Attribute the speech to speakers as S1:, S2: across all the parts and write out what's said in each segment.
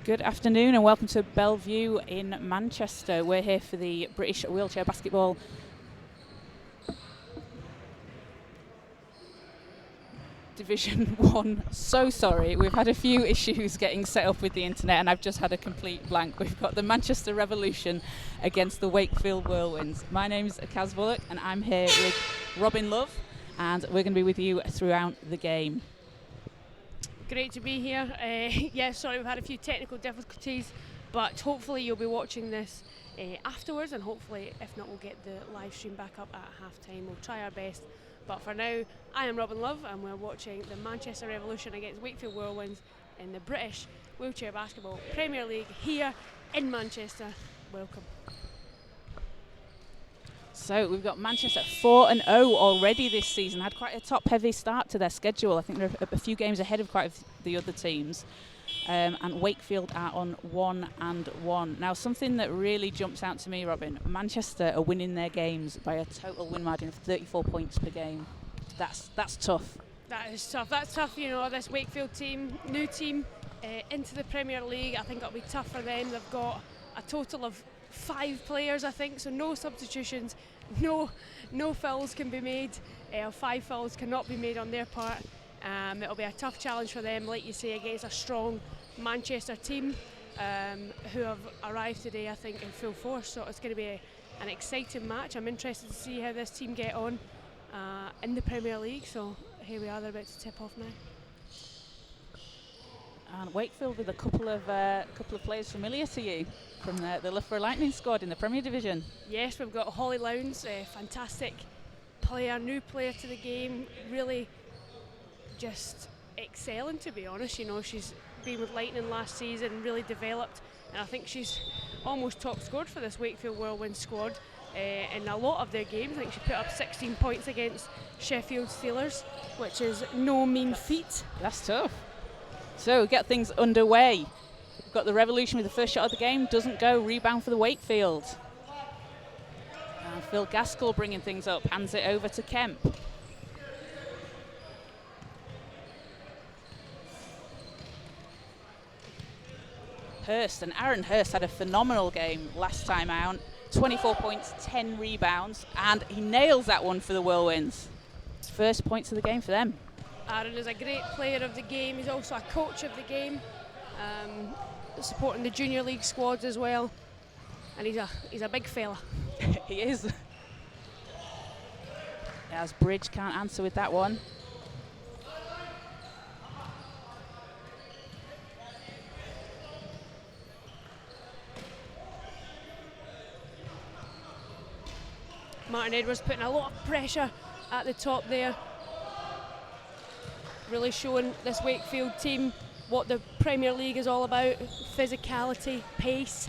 S1: Good afternoon and welcome to Bellevue in Manchester. We're here for the British Wheelchair Basketball Division 1. So sorry, we've had a few issues getting set up with the internet and I've just had a complete blank. We've got the Manchester Revolution against the Wakefield Whirlwinds. My name's Kaz Bullock and I'm here with Robin Love and we're going to be with you throughout the game.
S2: Great to be here. Sorry, we've had a few technical difficulties, but hopefully you'll be watching this afterwards, and hopefully, if not, we'll get the live stream back up at half-time. We'll try our best. But for now, I am Robin Love, and we're watching the Manchester Revolution against Wakefield Whirlwinds in the British Wheelchair Basketball Premier League here in Manchester. Welcome.
S1: So we've got Manchester 4-0 already this season. Had quite a top-heavy start to their schedule. I think they're a few games ahead of quite a the other teams. And Wakefield are on 1-1. Now, something that really jumps out to me, Robin, Manchester are winning their games by a total win margin of 34 points per game. That's tough.
S2: That is tough. That's tough, you know, this Wakefield team, new team, into the Premier League. I think it'll be tough for them. They've got a total of 5 players, I think, so no substitutions, no fouls can be made, 5 fouls cannot be made on their part. It'll be a tough challenge for them, like you say, against a strong Manchester team who have arrived today, I think, in full force, so it's going to be an exciting match. I'm interested to see how this team get on in the Premier League, so here we are, they're about to tip off now.
S1: And Wakefield with a couple of players familiar to you from the Loughborough Lightning squad in the Premier Division.
S2: Yes, we've got Holly Lowndes, a fantastic player, new player to the game, really just excelling, to be honest. You know, she's been with Lightning last season, really developed, and I think she's almost top scored for this Wakefield Whirlwinds squad in a lot of their games. I think she put up 16 points against Sheffield Steelers, which is no mean feat.
S1: That's tough. So get things underway. We've got the Revolution with the first shot of the game. Doesn't go. Rebound for the Wakefield. And Phil Gaskell bringing things up. Hands it over to Kemp. Hurst. And Aaron Hurst had a phenomenal game last time out. 24 points, 10 rebounds. And he nails that one for the Whirlwinds. First points of the game for them.
S2: Aaron is a great player of the game. He's also a coach of the game, supporting the junior league squads as well. And he's a big fella.
S1: He is. As Bridge can't answer with that one.
S2: Martin Edwards putting a lot of pressure at the top there. Really showing this Wakefield team what the Premier League is all about, physicality, pace.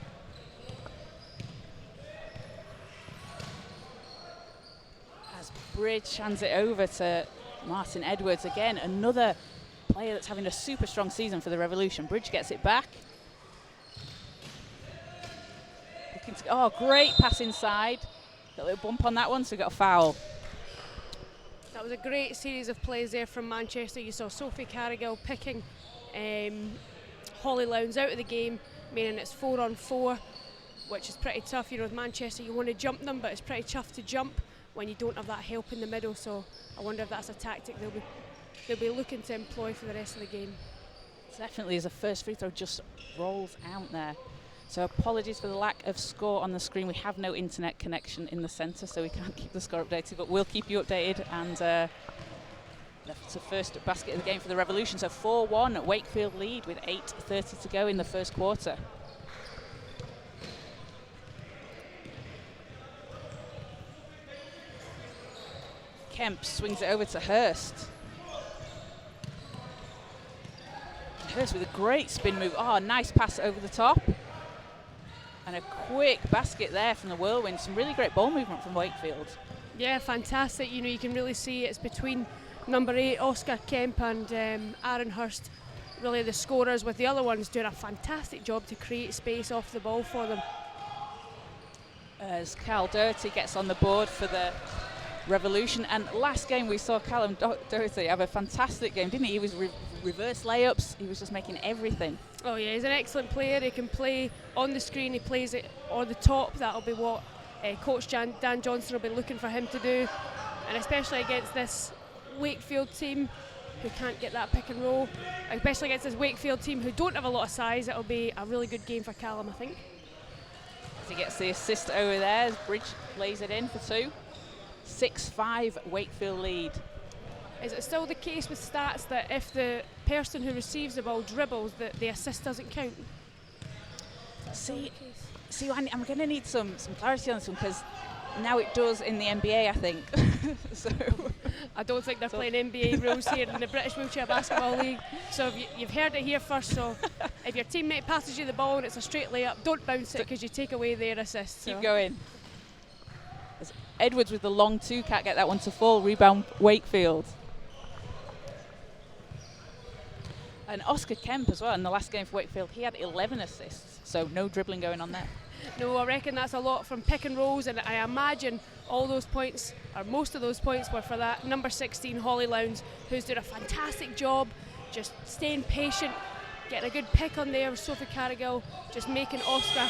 S1: As Bridge hands it over to Martin Edwards, again, another player that's having a super strong season for the Revolution. Bridge gets it back. Great pass inside. Got a little bump on that one, so we got a foul.
S2: That was a great series of plays there from Manchester. You saw Sophie Carrigill picking Holly Lowndes out of the game, meaning it's 4-on-4, which is pretty tough. You know, with Manchester, you want to jump them, but it's pretty tough to jump when you don't have that help in the middle. So I wonder if that's a tactic they'll be looking to employ for the rest of the game.
S1: Definitely, as a first free throw just rolls out there. So apologies for the lack of score on the screen. We have no internet connection in the centre, so we can't keep the score updated, but we'll keep you updated. And that's the first basket of the game for the Revolution. So 4-1 Wakefield lead with 8:30 to go in the first quarter. Kemp swings it over to Hurst. Hurst with a great spin move. Oh, nice pass over the top. And a quick basket there from the Whirlwinds. Some really great ball movement from Wakefield.
S2: Yeah, fantastic. You know, you can really see it's between number 8, Oscar Kemp, and Aaron Hurst, really the scorers, with the other ones doing a fantastic job to create space off the ball for them.
S1: As Cal Dirty gets on the board for the Revolution. And last game we saw Callum Doherty have a fantastic game, didn't he? He was reverse layups. He was just making everything.
S2: Oh yeah, he's an excellent player. He can play on the screen, he plays it on the top. That'll be what Coach Dan Johnson will be looking for him to do. And especially against this Wakefield team who can't get that pick and roll, especially against this Wakefield team who don't have a lot of size, it'll be a really good game for Callum, I think.
S1: As he gets the assist over there, as Bridge plays it in for 2. 6-5 Wakefield lead.
S2: Is it still the case with stats that if the person who receives the ball dribbles, that the assist doesn't count?
S1: See, I'm going to need some clarity on this one, because now it does in the NBA, I think. So
S2: I don't think they're playing NBA rules here in the British Wheelchair Basketball League. So you've heard it here first. So if your teammate passes you the ball and it's a straight layup, don't bounce it, because you take away their assist.
S1: Keep going. As Edwards with the long 2, can't get that one to fall. Rebound Wakefield. And Oscar Kemp as well in the last game for Wakefield, he had 11 assists, so no dribbling going on there.
S2: No, I reckon that's a lot from pick and rolls, and I imagine all those points, or most of those points, were for that number 16 Holly Lowndes, who's doing a fantastic job, just staying patient, getting a good pick on there with Sophie Carrigill, just making Oscar,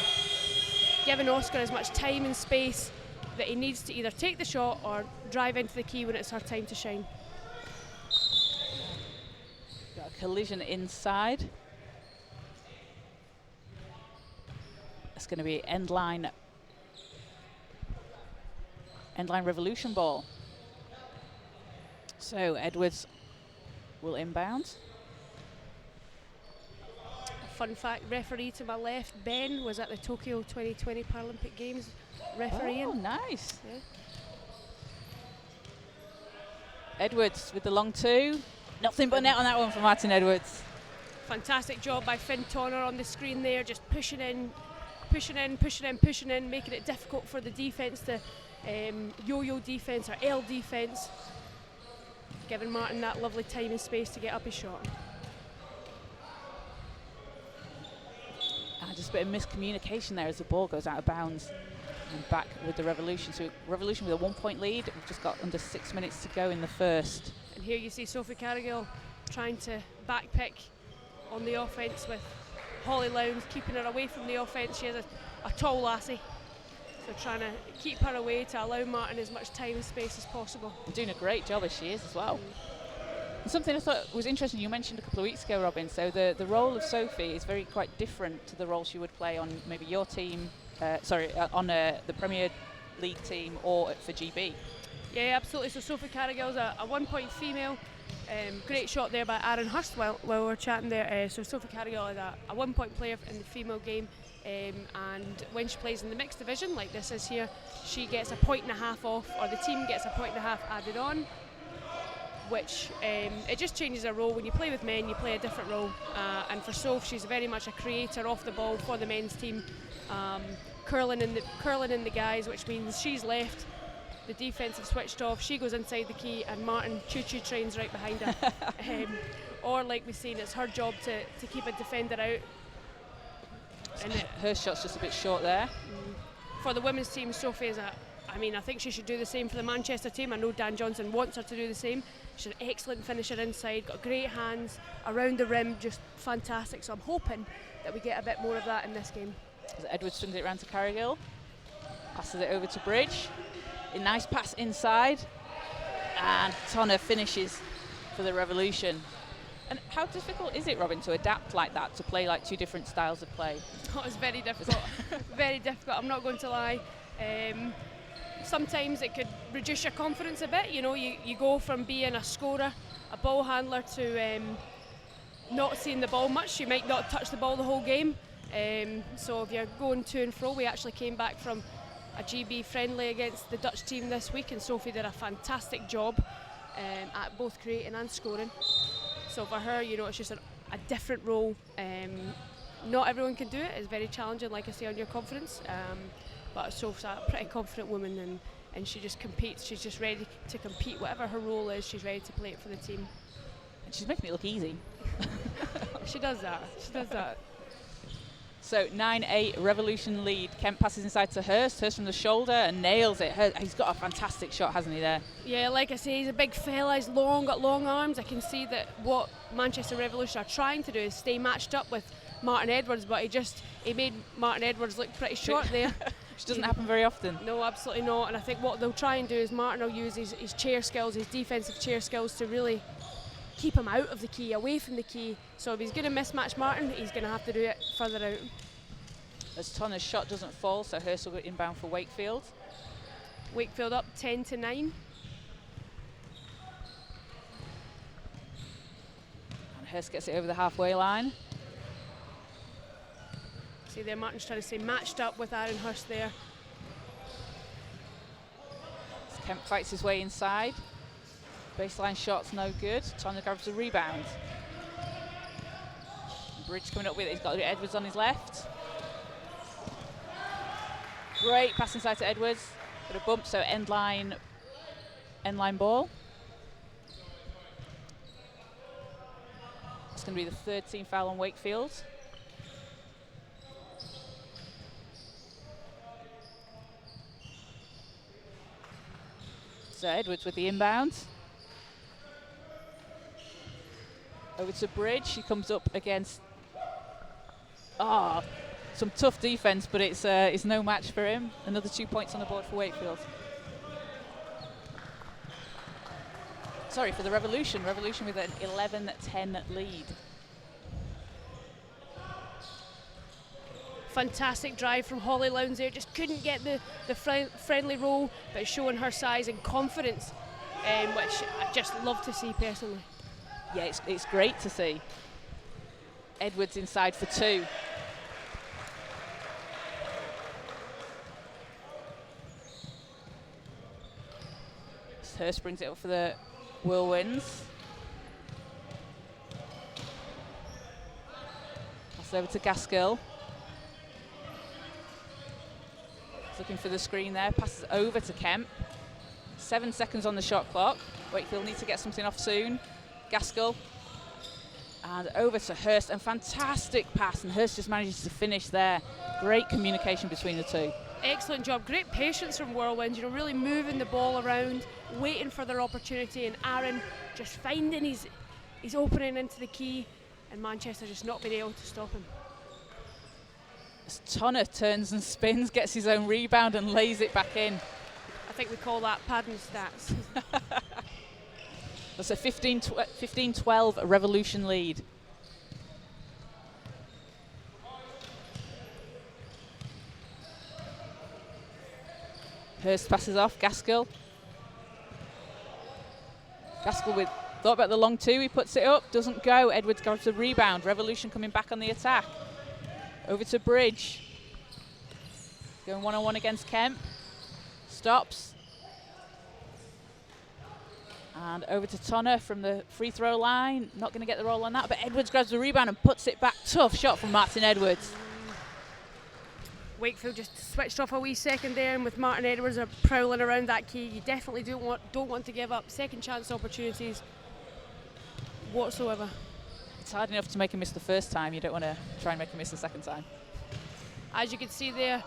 S2: giving Oscar as much time and space that he needs to either take the shot or drive into the key when it's her time to shine.
S1: Got a collision inside. It's going to be end line Revolution ball. So Edwards will inbound.
S2: Fun fact, referee to my left, Ben, was at the Tokyo 2020 Paralympic Games refereeing.
S1: Oh, nice.
S2: Yeah.
S1: Edwards with the long 2. Nothing but net on that one for Martin Edwards.
S2: Fantastic job by Finn Tonner on the screen there, just pushing in, making it difficult for the defence to yo-yo defence or L defence, giving Martin that lovely time and space to get up his shot.
S1: Just a bit of miscommunication there as the ball goes out of bounds. And back with the Revolution. So Revolution with a 1-point lead. We've just got under 6 minutes to go in the first.
S2: And here you see Sophie Carrigill trying to backpick on the offence with Holly Lowndes, keeping her away from the offence. She has a tall lassie, so trying to keep her away to allow Martin as much time and space as possible.
S1: And doing a great job as she is as well. And something I thought was interesting, you mentioned a couple of weeks ago, Robin, so the role of Sophie is quite different to the role she would play on maybe your team, on the Premier League team or for GB.
S2: Yeah, absolutely. So Sophie Carrigill's a 1-point female. Great shot there by Aaron Hurst while we were chatting there. So Sophie Carrigill is a 1-point player in the female game, and when she plays in the mixed division like this is here, she gets a 1.5 off, or the team gets a 1.5 added on, which it just changes her role. When you play with men, you play a different role, and for Soph, she's very much a creator off the ball for the men's team, curling in the guys, which means she's left. The defence have switched off, she goes inside the key, and Martin choo-choo trains right behind her. Or like we've seen, it's her job to keep a defender out.
S1: And her shot's just a bit short there.
S2: For the women's team, Sophie is I think she should do the same for the Manchester team. I know Dan Johnson wants her to do the same. She's an excellent finisher inside, got great hands, around the rim, just fantastic. So I'm hoping that we get a bit more of that in this game.
S1: As Edwards swings it around to Carrigill, passes it over to Bridge. A nice pass inside, and Tonner finishes for the Revolution. And how difficult is it, Robin, to adapt like that, to play like 2 different styles of play?
S2: Oh, it's very difficult. Very difficult, I'm not going to lie. Sometimes it could reduce your confidence a bit. You know, you go from being a scorer, a ball handler, to not seeing the ball much. You might not touch the ball the whole game. So if you're going to and fro, we actually came back from a GB friendly against the Dutch team this week, and Sophie did a fantastic job at both creating and scoring. So for her, you know, it's just a different role. Not everyone can do it. It's very challenging, like I say, on your confidence. But Sophie's a pretty confident woman, and she just competes. She's just ready to compete. Whatever her role is, she's ready to play it for the team.
S1: And she's making it look easy.
S2: She does that. She does that.
S1: So 9-8 Revolution lead. Kemp passes inside to Hurst. Hurst from the shoulder and nails it. He's got a fantastic shot, hasn't he, there?
S2: Yeah, like I say, he's a big fella. He's long, got long arms. I can see that what Manchester Revolution are trying to do is stay matched up with Martin Edwards, but he made Martin Edwards look pretty short there.
S1: Which doesn't happen very often.
S2: No, absolutely not. And I think what they'll try and do is Martin will use his chair skills, his defensive chair skills, to really keep him out of the key, away from the key. So if he's going to mismatch Martin, he's going to have to do it further out.
S1: As Tonner's shot doesn't fall, so Hurst will go inbound for Wakefield.
S2: Wakefield up 10-9.
S1: And Hurst gets it over the halfway line.
S2: See there, Martin's trying to stay matched up with Aaron Hurst there.
S1: As Kemp fights his way inside. Baseline shot's no good. Tonner grabs the rebound. Bridge coming up with it. He's got Edwards on his left. Great pass inside to Edwards. Got a bump, so end line ball. It's going to be the third team foul on Wakefield. So Edwards with the inbound. Over to Bridge. He comes up against some tough defense, but it's no match for him. Another 2 points on the board for Wakefield. Sorry, for the Revolution. Revolution with an 11-10 lead.
S2: Fantastic drive from Holly Lowndes there. Just couldn't get the friendly roll, but showing her size and confidence, which I just love to see personally.
S1: Yeah, it's great to see. Edwards inside for two. Hurst brings it up for the Whirlwinds. Pass over to Gaskill. He's looking for the screen there. Passes over to Kemp. 7 seconds on the shot clock. Wakefield need to get something off soon. Gaskill. And over to Hurst. And fantastic pass. And Hurst just manages to finish there. Great communication between the two.
S2: Excellent job. Great patience from Whirlwinds, really moving the ball around, waiting for their opportunity, and Aaron just finding his opening into the key, and Manchester just not being able to stop him.
S1: As Tonner turns and spins, gets his own rebound and lays it back in.
S2: I think we call that padding stats.
S1: That's a 15-12 Revolution lead. Hurst passes off, Gaskill. Gaskill with thought about the long two, he puts it up, doesn't go. Edwards grabs the rebound. Revolution coming back on the attack. Over to Bridge. Going one-on-one against Kemp. Stops. And over to Tonner from the free throw line. Not going to get the roll on that, but Edwards grabs the rebound and puts it back. Tough shot from Martin Edwards.
S2: Wakefield just switched off a wee second there, and with Martin Edwards prowling around that key, you definitely don't want to give up second chance opportunities whatsoever.
S1: It's hard enough to make him miss the first time. You don't want to try and make him miss the second time.
S2: As you can see there,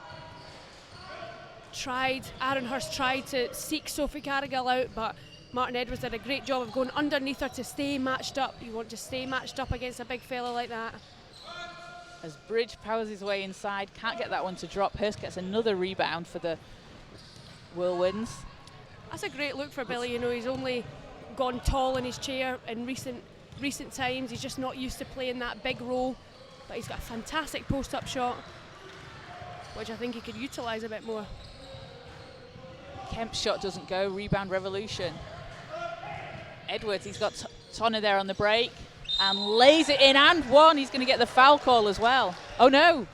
S2: Aaron Hurst tried to seek Sophie Carrigal out, but Martin Edwards did a great job of going underneath her to stay matched up. You want to stay matched up against a big fella like that.
S1: As Bridge powers his way inside, can't get that one to drop. Hurst gets another rebound for the Whirlwinds.
S2: That's a great look for Billy. He's only gone tall in his chair in recent times. He's just not used to playing that big role, but he's got a fantastic post-up shot, which I think he could utilise a bit more.
S1: Kemp's shot doesn't go. Rebound Revolution. Edwards, he's got Tonner there on the break. And lays it in, and one. He's going to get the foul call as well. Oh no.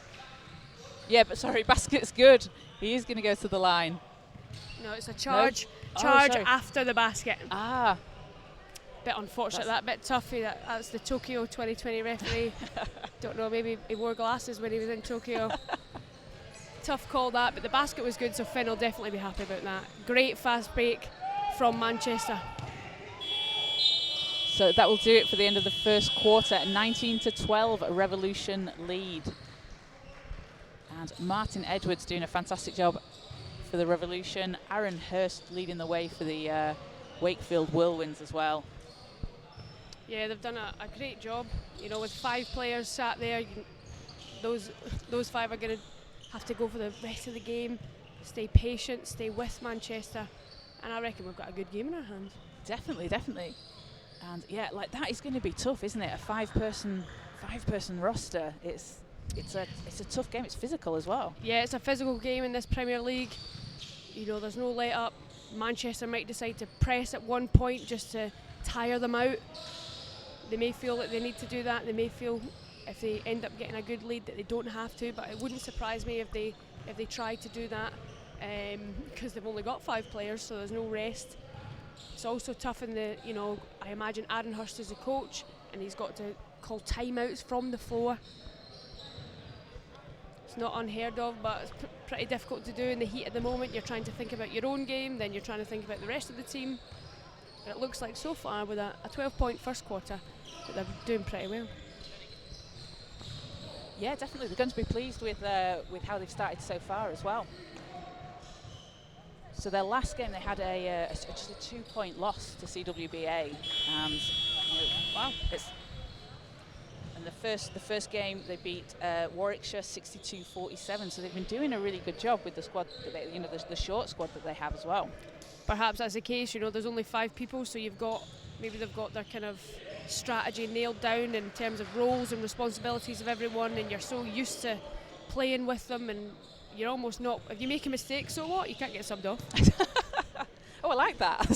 S1: Yeah, but sorry, basket's good. He is going to go to the line.
S2: No, it's a charge.
S1: No?
S2: Charge after the basket.
S1: Ah.
S2: Bit unfortunate, that bit toughy. That's the Tokyo 2020 referee. Don't know, maybe he wore glasses when he was in Tokyo. Tough call that, but the basket was good, so Finn will definitely be happy about that. Great fast break from Manchester.
S1: So that will do it for the end of the first quarter. 19-12 Revolution lead. And Martin Edwards doing a fantastic job for the Revolution. Aaron Hurst leading the way for the Wakefield Whirlwinds as well.
S2: Yeah, they've done a great job. You know, with 5 players sat there, those 5 are going to have to go for the rest of the game, stay patient, stay with Manchester, and I reckon we've got a good game in our hands.
S1: Definitely, definitely. And yeah, like that is going to be tough, isn't it? A five-person roster. It's a tough game. It's physical as well.
S2: Yeah, it's a physical game in this Premier League. You know, there's no let up. Manchester might decide to press at one point just to tire them out. They may feel that they need to do that. They may feel if they end up getting a good lead that they don't have to, but it wouldn't surprise me if they try to do that, because they've only got 5 players, so there's no rest. It's also tough in the, you know, I imagine Aaron Hurst is a coach and he's got to call timeouts from the floor. It's not unheard of, but it's pretty difficult to do in the heat of the moment. You're trying to think about your own game, then you're trying to think about the rest of the team. But it looks like so far with a 12-point first quarter that they're doing pretty well.
S1: Yeah, definitely. They're going to be pleased with how they've started so far as well. So their last game, they had just a 2-point loss to CWBA, and
S2: Wow.
S1: And the first game they beat Warwickshire 62-47. So they've been doing a really good job with the squad, the short squad that they have as well.
S2: Perhaps that's the case. You know, there's only 5 people, so maybe they've got their kind of strategy nailed down in terms of roles and responsibilities of everyone, and you're so used to playing with them, and you're almost not. If you make a mistake, so what? You can't get subbed off.
S1: Oh, I like that.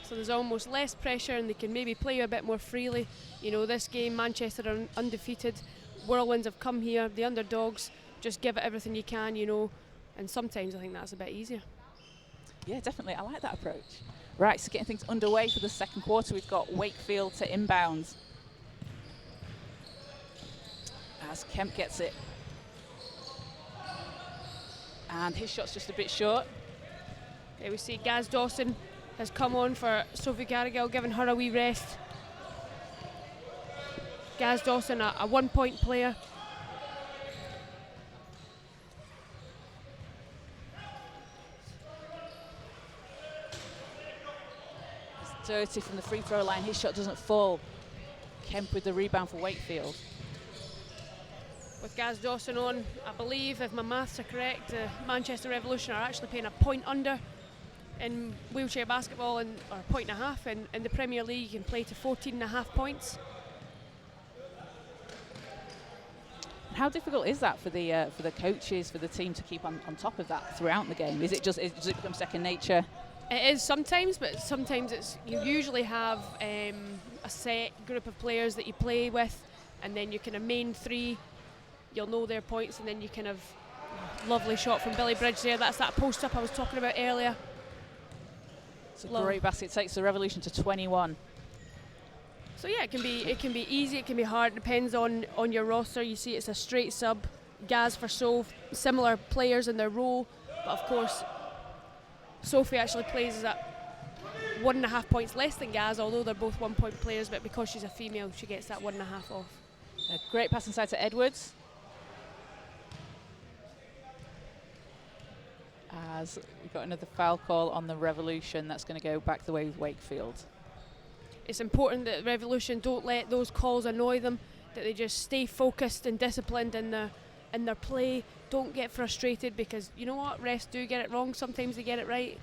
S2: So there's almost less pressure, and they can maybe play a bit more freely. You know, this game, Manchester are undefeated. Whirlwinds have come here, the underdogs. Just give it everything you can, you know. And sometimes I think that's a bit easier.
S1: Yeah, definitely. I like that approach. Right, so getting things underway for the second quarter, we've got Wakefield to inbound. As Kemp gets it. And his shot's just a bit short.
S2: Here we see Gaz Dawson has come on for Sophie Carrigal, giving her a wee rest. Gaz Dawson, a 1-point player.
S1: It's dirty from the free throw line. His shot doesn't fall. Kemp with the rebound for Wakefield.
S2: With Gaz Dawson on, I believe, if my maths are correct, Manchester Revolution are actually paying a point under in wheelchair basketball, or a point and a half. In the Premier League, you can play to 14.5 points.
S1: How difficult is that for the coaches, for the team to keep on top of that throughout the game? Does it become second nature?
S2: It is sometimes, but sometimes you usually have a set group of players that you play with, and then you kind of main 3. You'll know their points, and then you kind of lovely shot from Billy Bridge there. That's that post up I was talking about earlier.
S1: It's a great basket. Takes the Revolution to 21.
S2: So yeah, it can be easy, it can be hard. Depends on your roster. You see, it's a straight sub. Gaz for Soph, similar players in their role, but of course, Sophie actually plays at 1.5 points less than Gaz, although they're both 1-point players. But because she's a female, she gets that 1.5 off.
S1: A great pass inside to Edwards. As we've got another foul call on the Revolution, that's going to go back the way with Wakefield.
S2: It's important that Revolution don't let those calls annoy them, that they just stay focused and disciplined in their play. Don't get frustrated, because you know what, refs do get it wrong. Sometimes they get it right.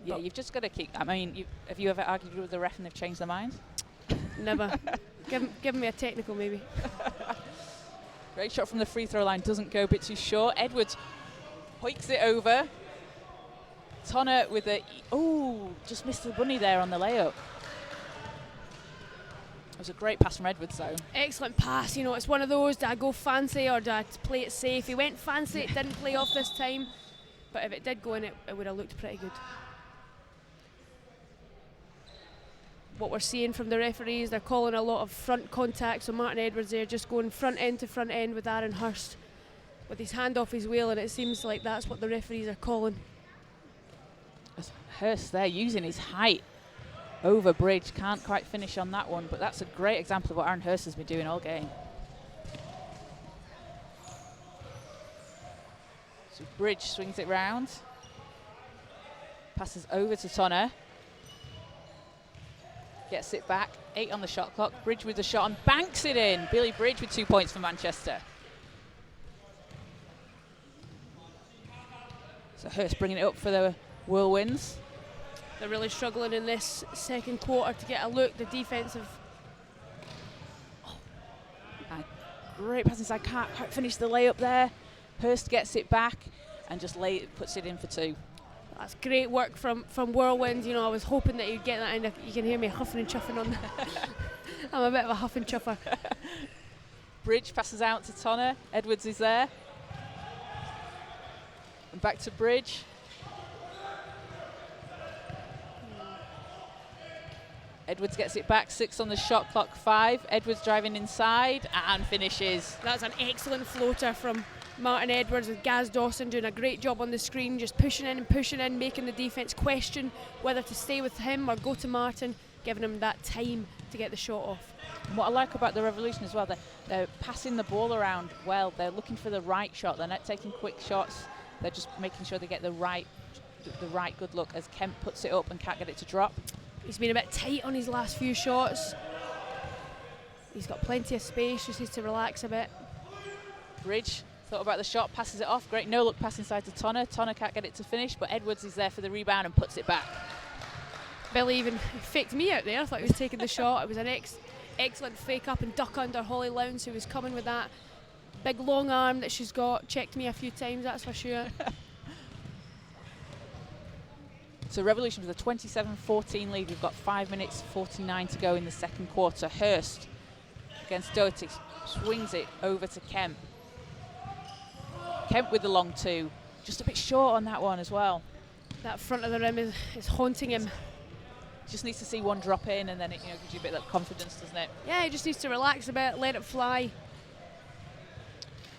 S1: Yeah, you've just got to keep. I mean, have you ever argued with the ref and they've changed their mind?
S2: Never. Give me a technical maybe.
S1: Great shot from the free throw line, doesn't go a bit too short. Edwards hoiks it over. Tonner with just missed the bunny there on the layup. It was a great pass from Edwards though.
S2: Excellent pass. You know, it's one of those, did I go fancy or did I play it safe? He went fancy, it didn't play off this time. But if it did go in, it would have looked pretty good. What we're seeing from the referees, they're calling a lot of front contact. So Martin Edwards there just going front end to front end with Aaron Hurst with his hand off his wheel, and it seems like that's what the referees are calling.
S1: Hurst there using his height over Bridge. Can't quite finish on that one, but that's a great example of what Aaron Hurst has been doing all game. So Bridge swings it round. Passes over to Tonner. Gets it back. 8 on the shot clock. Bridge with the shot and banks it in. Billy Bridge with 2 points for Manchester. So Hurst bringing it up for the Whirlwinds.
S2: They're really struggling in this second quarter to get a look. The defensive.
S1: Great pass inside. Can't quite finish the layup there. Hurst gets it back and just puts it in for 2.
S2: That's great work from Whirlwinds. You know, I was hoping that you'd get that in. You can hear me huffing and chuffing on that. I'm a bit of a huff and chuffer.
S1: Bridge passes out to Tonner. Edwards is there. And back to Bridge. Edwards gets it back. 6 on the shot clock. 5. Edwards driving inside and finishes.
S2: That's an excellent floater from Martin Edwards, with Gaz Dawson doing a great job on the screen, just pushing in, making the defence question whether to stay with him or go to Martin, giving him that time to get the shot off.
S1: And what I like about the Revolution as well, they're passing the ball around well. They're looking for the right shot. They're not taking quick shots. They're just making sure they get the right good look as Kemp puts it up and can't get it to drop.
S2: He's been a bit tight on his last few shots. He's got plenty of space, just needs to relax a bit.
S1: Bridge thought about the shot, passes it off. Great no-look pass inside to Tonner. Tonner can't get it to finish, but Edwards is there for the rebound and puts it back.
S2: Billy even faked me out there. I thought he was taking the shot. It was an excellent fake up and duck under Holly Lowndes, who was coming with that big long arm that she's got. Checked me a few times, that's for sure.
S1: So Revolution with a 27-14 lead. We've got 5 minutes 49 to go in the second quarter. Hurst against Doherty swings it over to Kemp. Kemp with the long 2. Just a bit short on that one as well.
S2: That front of the rim is haunting him.
S1: Just needs to see one drop in, and then it gives you a bit of confidence, doesn't it?
S2: Yeah, he just needs to relax a bit, let it fly.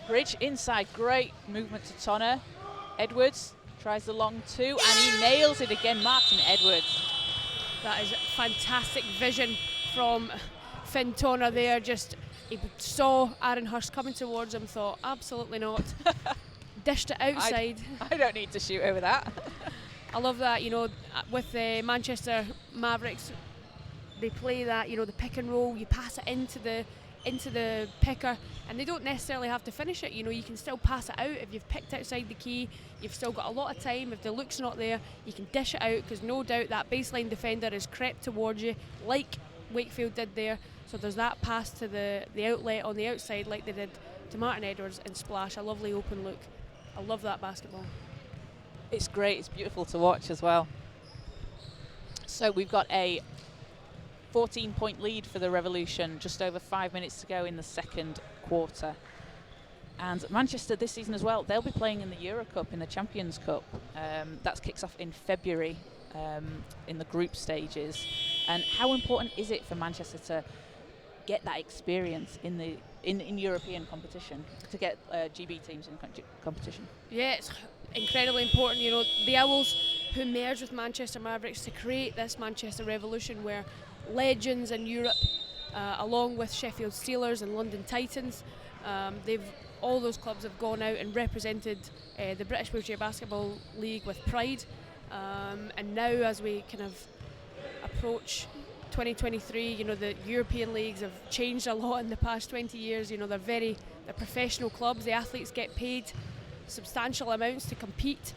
S1: Bridge inside, great movement to Tonner. Edwards tries the long 2, and he nails it again. Martin Edwards.
S2: That is fantastic vision from Finn Tonner there. He saw Aaron Hurst coming towards him, thought, absolutely not. Dished it outside.
S1: I don't need to shoot over that.
S2: I love that, with the Manchester Mavericks, they play that, the pick and roll. You pass it into the picker, and they don't necessarily have to finish it. You can still pass it out. If you've picked outside the key, you've still got a lot of time. If the look's not there, you can dish it out, because no doubt that baseline defender has crept towards you, like Wakefield did there. So there's that pass to the outlet on the outside, like they did to Martin Edwards, and splash, a lovely open look. I love that basketball.
S1: It's great. It's beautiful to watch as well. So we've got a 14-point lead for the Revolution, just over 5 minutes to go in the second quarter. And Manchester this season as well, they'll be playing in the Euro Cup, in the Champions Cup. That kicks off in February in the group stages. And how important is it for Manchester to get that experience in European competition, to get GB teams in competition?
S2: Yeah, it's incredibly important. The Owls, who merged with Manchester Mavericks to create this Manchester Revolution, where legends in Europe, along with Sheffield Steelers and London Titans, all those clubs have gone out and represented the British Wheelchair Basketball League with pride. And now, as we kind of approach 2023, the European leagues have changed a lot in the past 20 years. They're professional clubs. The athletes get paid substantial amounts to compete,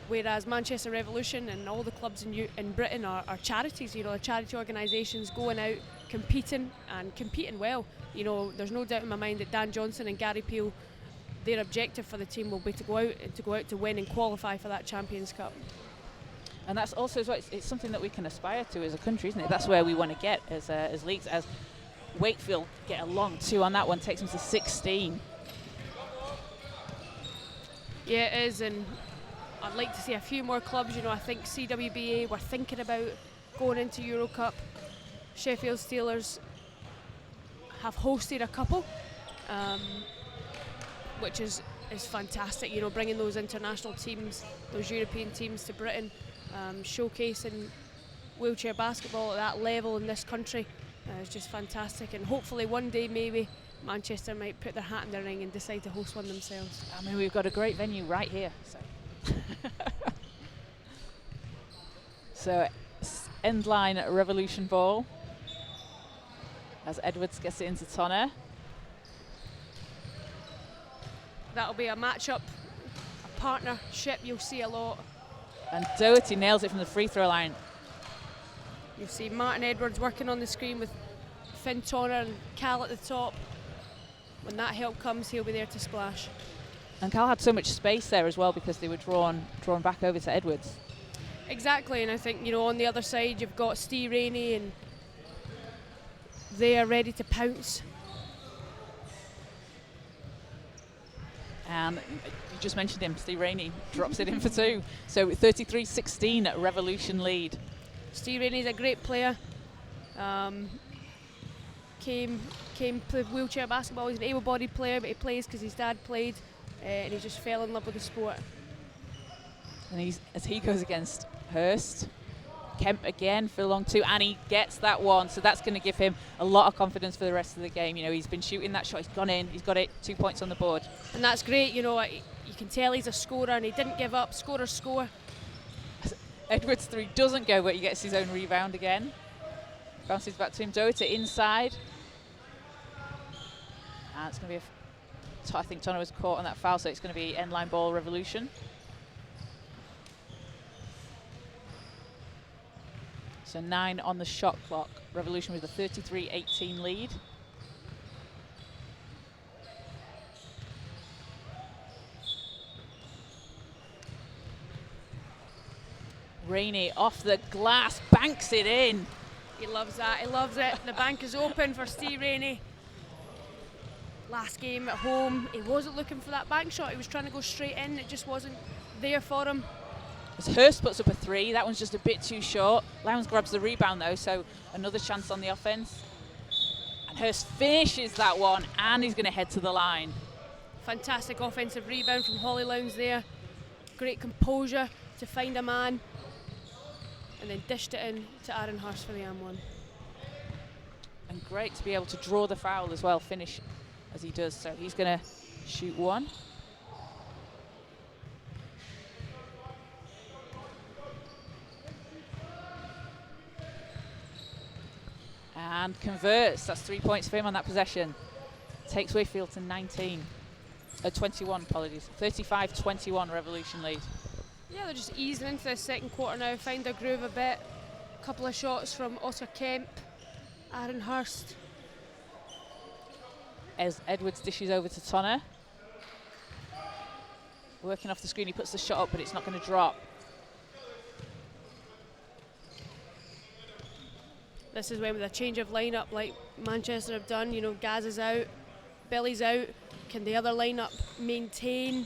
S2: whereas Manchester Revolution and all the clubs in Britain are charities. They're charity organisations going out, competing well. There's no doubt in my mind that Dan Johnson and Gary Peel, their objective for the team will be to go out to win and qualify for that Champions Cup.
S1: And that's also as well, it's something that we can aspire to as a country, isn't it? That's where we want to get as leagues. As Wakefield get a long 2 on that one, takes them to 16.
S2: Yeah, it is, and I'd like to see a few more clubs. I think CWBA were thinking about going into Euro Cup. Sheffield Steelers have hosted a couple, which is fantastic. Bringing those international teams, those European teams to Britain, showcasing wheelchair basketball at that level in this country is just fantastic, and hopefully one day maybe Manchester might put their hat in the ring and decide to host one themselves.
S1: I mean, we've got a great venue right here. So end line Revolution ball as Edwards gets it into Tonner.
S2: That'll be a matchup, a partnership you'll see a lot.
S1: And Doherty nails it from the free throw line.
S2: You'll see Martin Edwards working on the screen with Finn Tonner and Cal at the top. When that help comes, he'll be there to splash.
S1: And Cal had so much space there as well because they were drawn back over to Edwards.
S2: Exactly, and I think, you know, on the other side you've got Steve Rainey, and they are ready to pounce.
S1: And you just mentioned him, Steve Rainey drops it in for two. So 33-16 Revolution lead.
S2: Steve Rainey's a great player. Came play wheelchair basketball. He's an able-bodied player, but he plays because his dad played, and he just fell in love with the sport.
S1: And as he goes against Hurst, Kemp again for a long two, and he gets that one. So that's going to give him a lot of confidence for the rest of the game. You know, he's been shooting that shot, he's gone in, he's got it, 2 points on the board.
S2: And that's great, you know, you can tell he's a scorer, and he didn't give up. Scorers score.
S1: Edwards' three doesn't go, but he gets his own rebound again. Bounces back to him, Doherty inside. And it's going to be I think Tonner was caught on that foul, so it's going to be end line ball Revolution. So 9 on the shot clock. Revolution with a 33-18 lead. Rainey off the glass, banks it in.
S2: He loves that, he loves it. The bank is open for Steve Rainey. Last game at home, he wasn't looking for that bank shot. He was trying to go straight in, it just wasn't there for him.
S1: As Hurst puts up a three, that one's just a bit too short. Lowndes grabs the rebound though, so another chance on the offense. And Hurst finishes that one, and he's going to head to the line.
S2: Fantastic offensive rebound from Holly Lowndes there. Great composure to find a man, and then dished it in to Aaron Hurst for the and one.
S1: And great to be able to draw the foul as well, finish as he does. So he's going to shoot one. And converts. That's 3 points for him on that possession. Takes Wakefield to 21, apologies. 35-21 Revolution lead.
S2: Yeah, they're just easing into the second quarter now, find their groove a bit. A couple of shots from Oscar Kemp, Aaron Hurst.
S1: As Edwards dishes over to Tonner. Working off the screen, he puts the shot up, but it's not going to drop.
S2: This is when, with a change of lineup like Manchester have done, you know, Gaz is out, Billy's out. Can the other lineup maintain?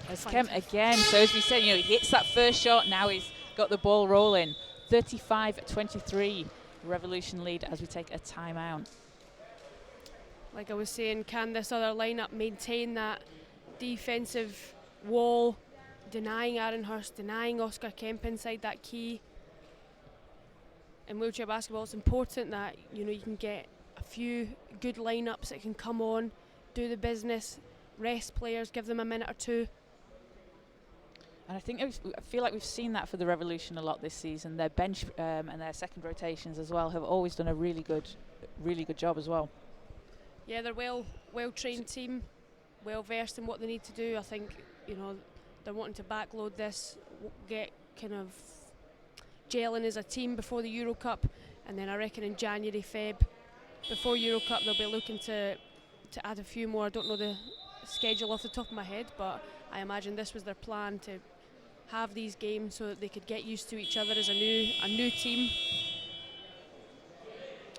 S1: As Kemp again, so as we said, you know, he hits that first shot, now he's got the ball rolling. 35-23 Revolution lead as we take a timeout.
S2: Like I was saying, can this other lineup maintain that defensive wall, denying Aaron Hurst, denying Oscar Kemp inside that key? In wheelchair basketball, it's important that, you know, you can get a few good lineups that can come on, do the business, rest players, give them a minute or two.
S1: And I think I feel like we've seen that for the Revolution a lot this season. Their bench and their second rotations as well have always done a really good job as well.
S2: Yeah, they're well-trained team, well versed in what they need to do. I think, you know, they're wanting to backload this, get kind of gelling as a team before the Euro Cup, and then I reckon in January, Feb, before Euro Cup, they'll be looking to add a few more. I don't know the schedule off the top of my head, but I imagine this was their plan, to have these games so that they could get used to each other as a new team.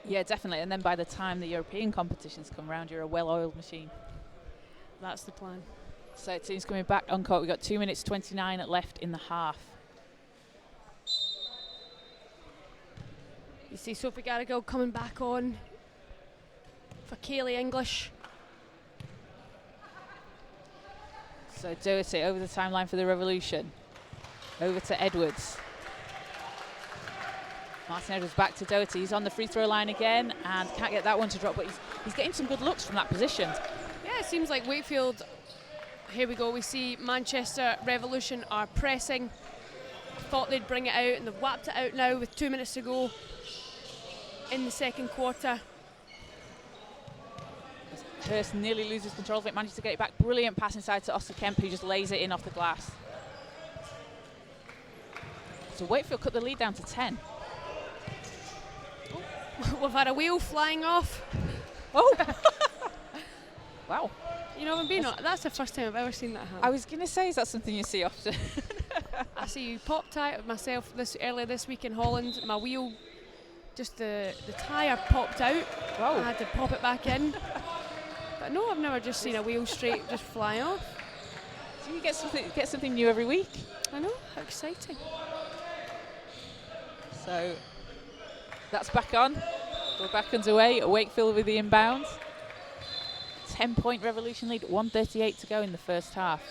S1: Yeah, definitely. And then by the time the European competitions come around, you're a well-oiled machine.
S2: That's the plan.
S1: So teams coming back on court. We've got 2 minutes 29 left in the half.
S2: You see Sophie Garrigill coming back on for Kaylee English.
S1: So Doherty over the timeline for the Revolution. Over to Edwards. Martin Edwards back to Doherty. He's on the free throw line again and can't get that one to drop, but he's getting some good looks from that position.
S2: Yeah, it seems like Wakefield, here we go, we see Manchester Revolution are pressing. Thought they'd bring it out and they've whapped it out now with 2 minutes to go in the second quarter.
S1: Hurst nearly loses control of it, manages to get it back. Brilliant pass inside to Oscar Kemp, who just lays it in off the glass. So Wakefield cut the lead down to 10.
S2: We've had a wheel flying off.
S1: Oh! Wow.
S2: You know, that's the first time I've ever seen that happen.
S1: I was going to say, is that something you see often?
S2: I see you popped out myself earlier this week in Holland. My wheel, just the tyre popped out.
S1: Wow.
S2: I had to pop it back in. But no, I've never just seen a wheel straight just fly off.
S1: So you get something new every week.
S2: I know, how exciting.
S1: So that's back on. We're back underway. Wakefield with the inbound. 10-point Revolution lead, 1:38 to go in the first half.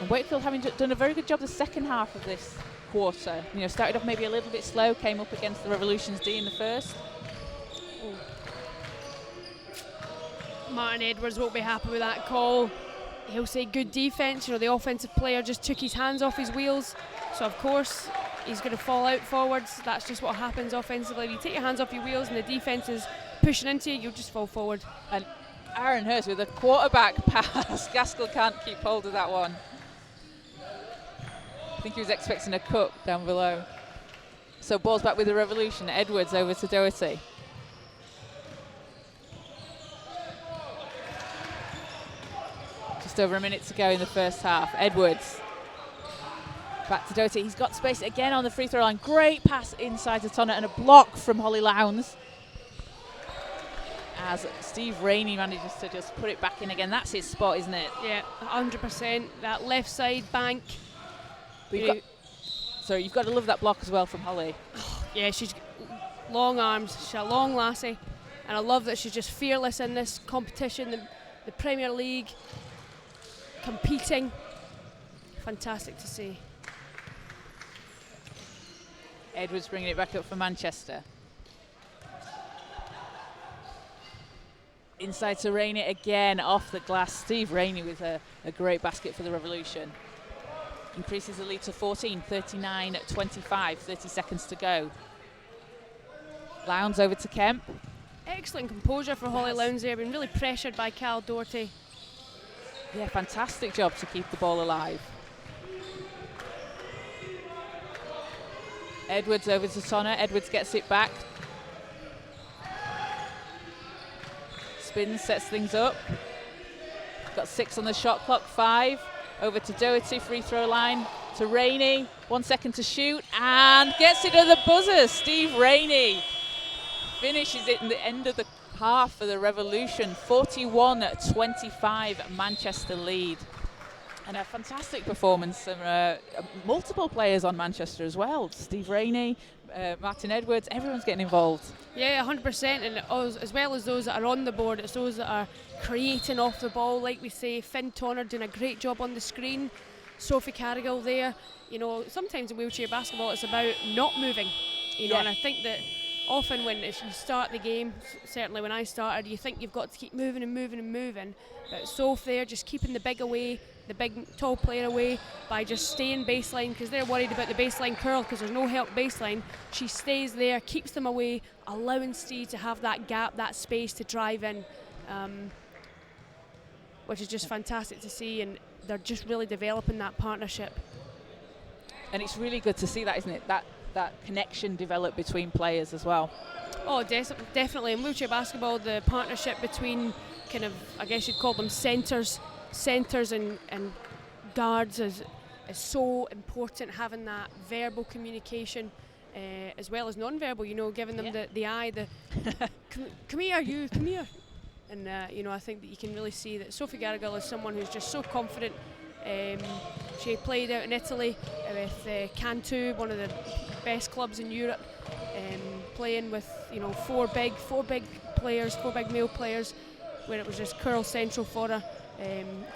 S1: And Wakefield having done a very good job the second half of this quarter. You know, started off maybe a little bit slow, came up against the Revolution's D in the first.
S2: Ooh. Martin Edwards won't be happy with that call. He'll say good defence. You know, the offensive player just took his hands off his wheels. So of course he's going to fall out forwards. That's just what happens offensively. If you take your hands off your wheels and the defence is pushing into you, you'll just fall forward.
S1: And Aaron Hurst with a quarterback pass. Gaskell can't keep hold of that one. I think he was expecting a cut down below. So ball's back with the Revolution. Edwards over to Doherty. Just over a minute to go in the first half. Edwards back to Doherty. He's got space again on the free throw line. Great pass inside to Tonner and a block from Holly Lowndes. As Steve Rainey manages to just put it back in again. That's his spot, isn't it?
S2: Yeah, 100%. That left side bank.
S1: You've got to love that block as well from Holly.
S2: Yeah, she's long arms. She's a long lassie. And I love that she's just fearless in this competition, the Premier League, competing. Fantastic to see.
S1: Edwards bringing it back up for Manchester. Inside to Rainey again, off the glass. Steve Rainey with a great basket for the Revolution. Increases the lead to 14, 39-25, 30 seconds to go. Lowndes over to Kemp.
S2: Excellent composure for Holly Lowndes there, been really pressured by Cal Doherty.
S1: Yeah, fantastic job to keep the ball alive. Edwards over to Tonner. Edwards gets it back. Spins, sets things up. Got 6 on the shot clock, 5. Over to Doherty, free throw line to Rainey. 1 second to shoot and gets it at the buzzer. Steve Rainey finishes it in the end of the half for the Revolution. 41-25 Manchester lead. And a fantastic performance from multiple players on Manchester as well. Steve Rainey, Martin Edwards, everyone's getting involved.
S2: Yeah, 100%, and as well as those that are on the board, it's those that are creating off the ball, like we say. Finn Tonner doing a great job on the screen. Sophie Carrigal there. You know, sometimes in wheelchair basketball it's about not moving, you know, and I think that often when you start the game, certainly when I started, you think you've got to keep moving and moving and moving, but Soph there just keeping the big away, the big tall player away by just staying baseline, because they're worried about the baseline curl because there's no help baseline. She stays there, keeps them away, allowing Steve to have that gap, that space to drive in, which is just fantastic to see, and they're just really developing that partnership.
S1: And it's really good to see that, isn't it? That connection develop between players as well.
S2: Oh, definitely. In wheelchair basketball, the partnership between kind of, I guess you'd call them centres and guards is so important, having that verbal communication as well as non-verbal, you know, giving them the eye, come here, come here. And, you know, I think that you can really see that Sophie Garrigal is someone who's just so confident. She played out in Italy with Cantu, one of the best clubs in Europe, playing with, you know, four big male players, where it was just curl central for her.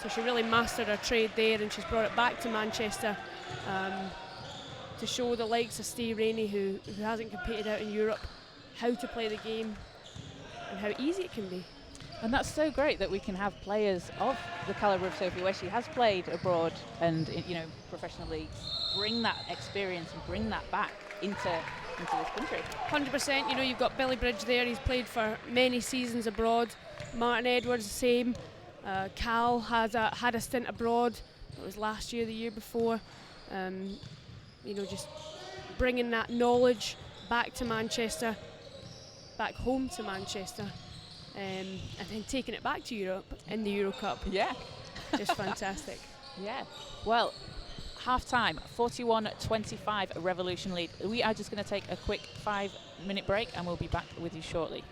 S2: So she really mastered her trade there, and she's brought it back to Manchester. to show the likes of Steve Rainey, who hasn't competed out in Europe, how to play the game and how easy it can be.
S1: And that's so great that we can have players of the calibre of Sophie, where she has played abroad and in professional leagues, bring that experience and bring that back into this country.
S2: 100%. You've got Billy Bridge there. He's played for many seasons abroad. Martin Edwards, the same. Cal had a stint abroad. It was last year, the year before. Just bringing that knowledge back to Manchester, back home to Manchester. And then taking it back to Europe in the Euro Cup.
S1: Yeah.
S2: Just fantastic.
S1: Yeah. Well, half-time, 41-25, Revolution lead. We are just going to take a quick 5-minute break and we'll be back with you shortly.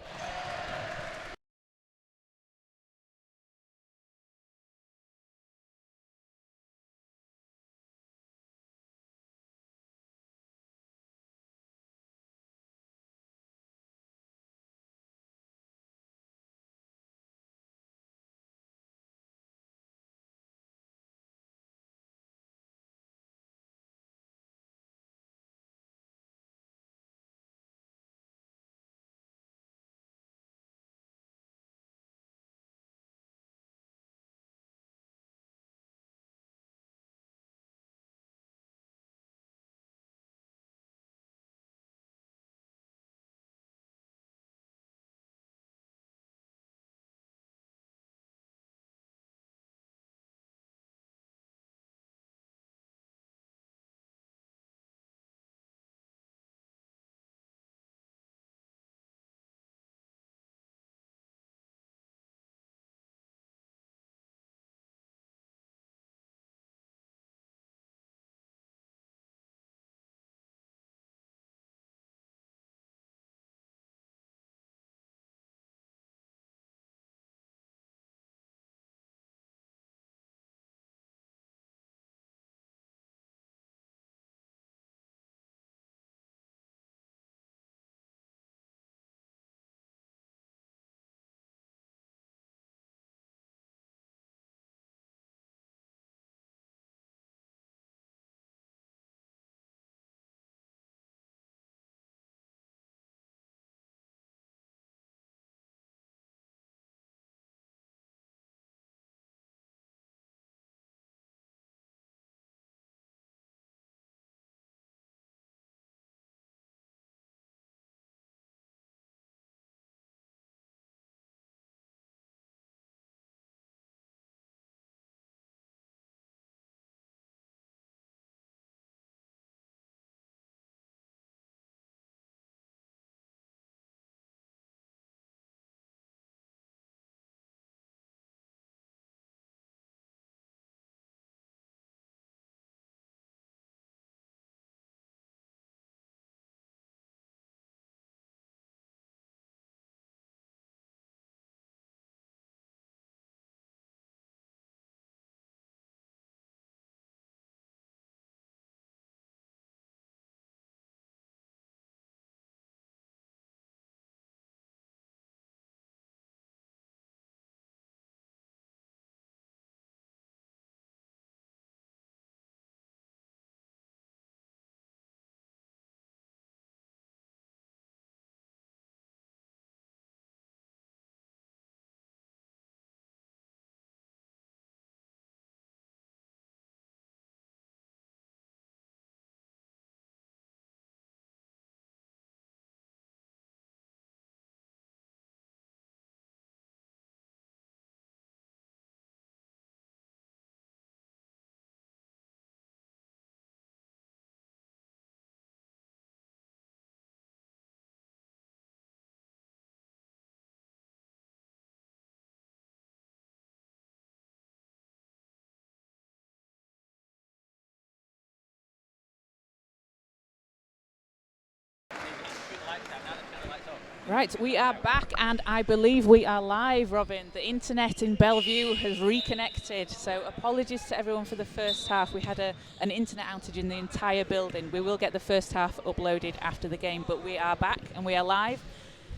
S1: Right, we are back and I believe we are live, Robin. The internet in Bellevue has reconnected, so apologies to everyone for the first half. We had an internet outage in the entire building. We will get the first half uploaded after the game, but we are back and we are live.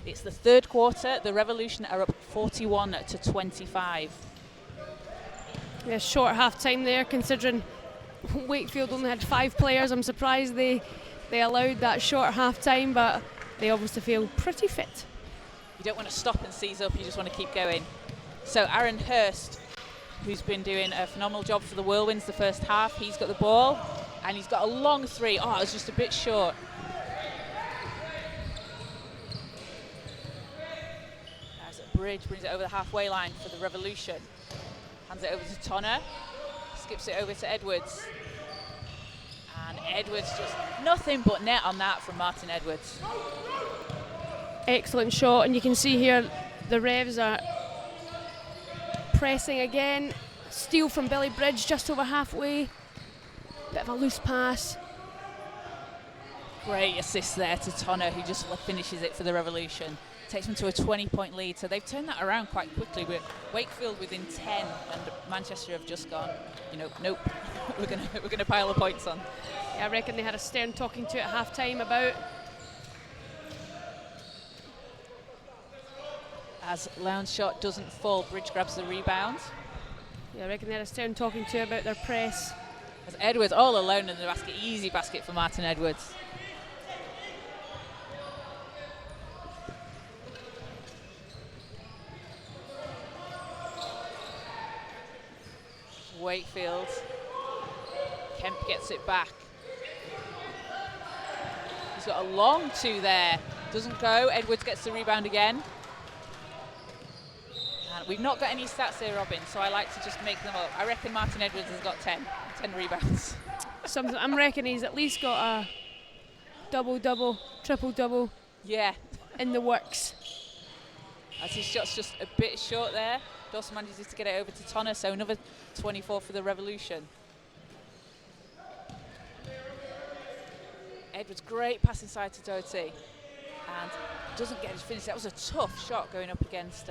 S1: It's the third quarter. The Revolution are up 41-25.
S2: Yeah, short half time there, considering Wakefield only had 5 players. I'm surprised they allowed that short half time, but they obviously feel pretty fit.
S1: You don't want to stop and seize up, you just want to keep going. So Aaron Hurst, who's been doing a phenomenal job for the Whirlwinds the first half, he's got the ball and he's got a long 3. Oh, it was just a bit short. As Bridge brings it over the halfway line for the Revolution. Hands it over to Tonner, skips it over to Edwards. And Edwards just nothing but net on that from Martin Edwards.
S2: Excellent shot, and you can see here the Revs are pressing again. Steal from Billy Bridge just over halfway. Bit of a loose pass.
S1: Great assist there to Tonner, who just finishes it for the Revolution. Takes them to a 20-point lead, so they've turned that around quite quickly. With Wakefield within 10, and Manchester have just gone, nope, we're gonna pile the points on.
S2: Yeah, I reckon they had a stern talking to at half-time about.
S1: As Lowndes' shot doesn't fall, Bridge grabs the rebound.
S2: Yeah, I reckon they had a stern talking to about their press.
S1: As Edwards all alone in the basket, easy basket for Martin Edwards. Wakefield. Kemp gets it back. He's got a long 2 there. Doesn't go. Edwards gets the rebound again. And we've not got any stats here, Robin, so I like to just make them up. I reckon Martin Edwards has got 10 rebounds.
S2: I'm reckoning he's at least got a double-double, triple-double.
S1: Yeah.
S2: In the works.
S1: As his shot's just a bit short there. Dawson manages to get it over to Tonner, so another 24 for the Revolution. Edwards, great pass inside to Doherty, and doesn't get his finish. That was a tough shot going up against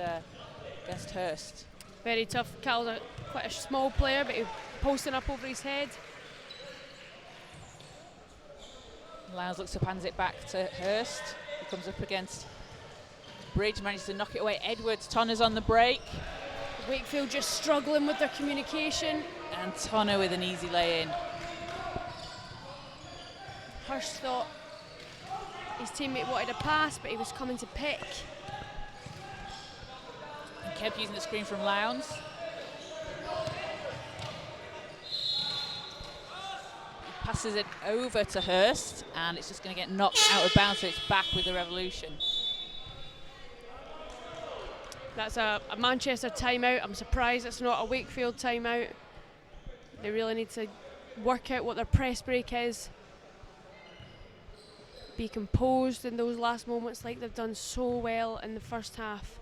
S1: Hurst.
S2: Very tough. Cal's quite a small player, but he's posting up over his head.
S1: Lowndes looks up, hands it back to Hurst. He comes up against Bridge, manages to knock it away. Edwards, Tonner's on the break.
S2: Wakefield just struggling with their communication.
S1: And Tonner with an easy lay-in.
S2: Hurst thought his teammate wanted a pass, but he was coming to pick.
S1: And kept using the screen from Lowndes. He passes it over to Hurst, and it's just going to get knocked out of bounds, so it's back with the Revolution.
S2: That's a Manchester timeout. I'm surprised it's not a Wakefield timeout. They really need to work out what their press break is. Be composed in those last moments like they've done so well in the first half.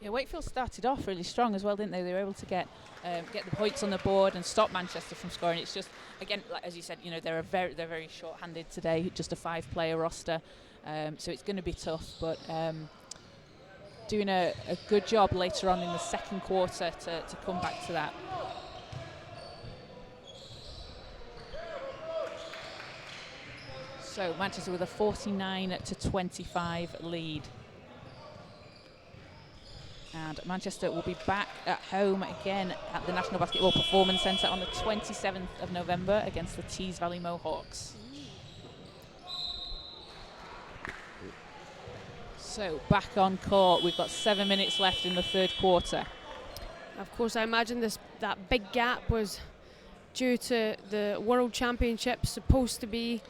S1: Yeah, Wakefield started off really strong as well, didn't they? They were able to get the points on the board and stop Manchester from scoring. It's just, again, like, as you said, they're very short-handed today, just a 5-player roster, so it's going to be tough, but doing a good job later on in the second quarter to come back to that. So Manchester with a 49-25 lead. And Manchester will be back at home again at the National Basketball Performance Centre on the 27th of November against the Tees Valley Mohawks. So back on court, we've got 7 minutes left in the third quarter.
S2: Of course, I imagine that big gap was due to the World Championships supposed to be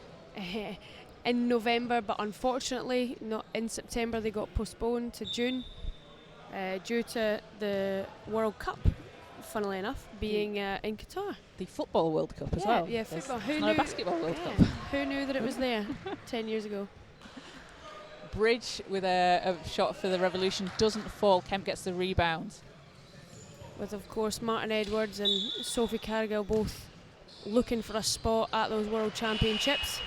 S2: in November, but unfortunately not in September. They got postponed to June due to the World Cup, funnily enough, being in Qatar.
S1: The Football World Cup as well.
S2: Yeah, football. Who
S1: it's
S2: knew?
S1: not a Basketball World Cup.
S2: Who knew that it was there 10 years ago?
S1: Bridge with a shot for the Revolution doesn't fall. Kemp gets the rebound.
S2: With, of course, Martin Edwards and Sophie Cargill both looking for a spot at those World Championships.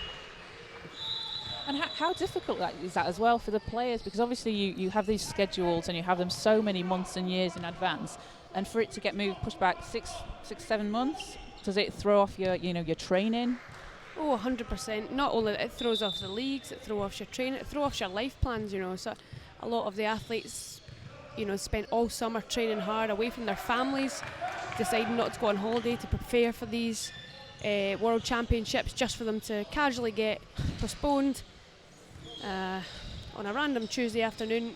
S1: And how difficult is that as well for the players? Because obviously you have these schedules and you have them so many months and years in advance, and for it to get pushed back 7 months, does it throw off your training?
S2: Oh, 100%. Not only it throws off the leagues, it throws off your training, it throws off your life plans. So a lot of the athletes, spent all summer training hard away from their families, deciding not to go on holiday to prepare for these World Championships just for them to casually get postponed on a random Tuesday afternoon.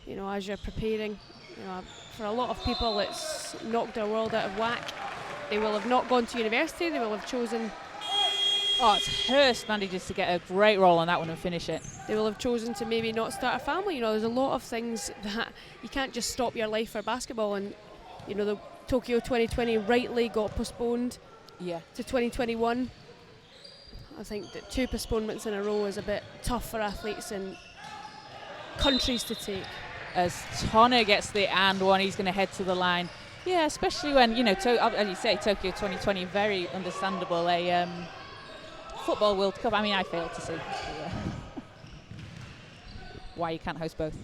S2: You know, as you're preparing, you know, for a lot of people, it's knocked their world out of whack. They will have not gone to university. They will have chosen.
S1: Oh, it's Hurst manages to get a great roll on that one and finish it.
S2: They will have chosen to maybe not start a family. You know, there's a lot of things that you can't just stop your life for basketball. And you know, the Tokyo 2020 rightly got postponed to 2021. I think that 2 postponements in a row is a bit tough for athletes and countries to take.
S1: As Tonner gets the and one, he's going to head to the line. Yeah, especially when, you know, as you say, Tokyo 2020, very understandable. A football World Cup. I mean, I failed to see why you can't host both.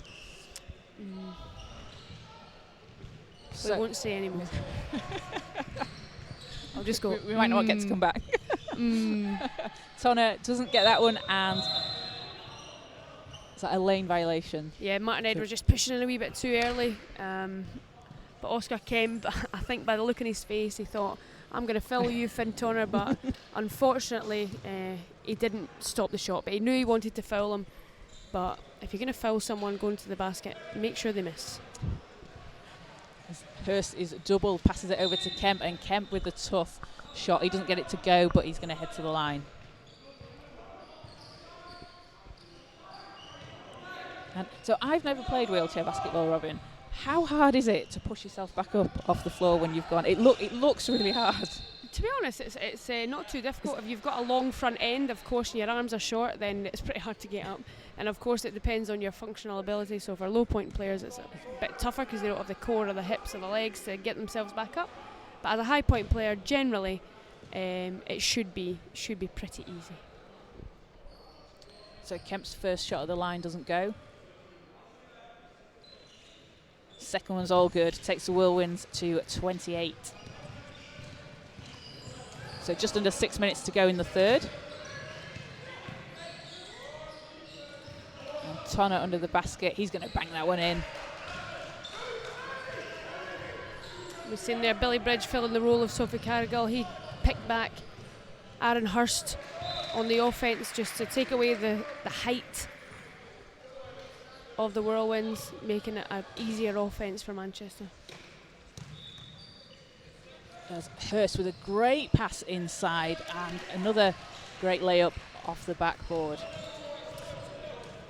S2: So we won't say anymore. I'll just go.
S1: We might not get to come back. Tonner doesn't get that one, and is that a lane violation?
S2: Yeah, Martin Edwards just pushing in a wee bit too early. But Oscar Kemp, I think by the look in his face, he thought, I'm going to foul you, Finn Tonner, but unfortunately he didn't stop the shot. But he knew he wanted to foul him. But if you're going to foul someone going to the basket, make sure they miss.
S1: Hurst is double, passes it over to Kemp, and Kemp with the tough shot. He doesn't get it to go, but he's going to head to the line. And so I've never played wheelchair basketball, Robin. How hard is it to push yourself back up off the floor when you've gone? It looks really hard.
S2: To be honest, it's not too difficult. If you've got a long front end, of course, and your arms are short, then it's pretty hard to get up. And of course, it depends on your functional ability. So for low point players, it's a bit tougher because they don't have the core or the hips or the legs to get themselves back up. But as a high point player, generally, it should be pretty easy.
S1: So Kemp's first shot at the line doesn't go. Second one's all good. Takes the Whirlwinds to 28. So just under 6 minutes to go in the third. And Tonner under the basket. He's going to bang that one in.
S2: We've seen there Billy Bridge filling the role of Sophie Cargill. He picked back Aaron Hurst on the offense just to take away the height of the Whirlwinds, making it an easier offense for Manchester.
S1: There's Hurst with a great pass inside and another great layup off the backboard.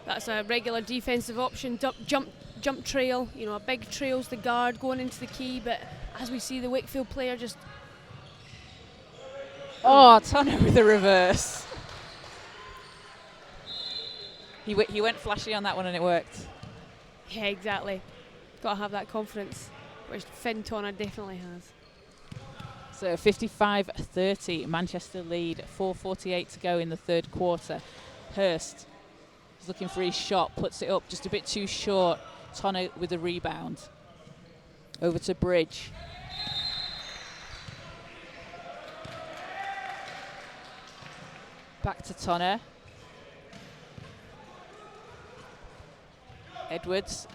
S2: That's a regular defensive option, jump trail. You know, a big trail's the guard going into the key, but as we see the Wakefield player just...
S1: Oh, Tonner with the reverse. He went flashy on that one and it worked.
S2: Yeah, exactly. Got to have that confidence, which Finn Tonner definitely has.
S1: So 55-30, Manchester lead, 4:48 to go in the third quarter. Hurst is looking for his shot, puts it up just a bit too short. Tonner with the rebound. Over to Bridge. Back to Tonner. Edwards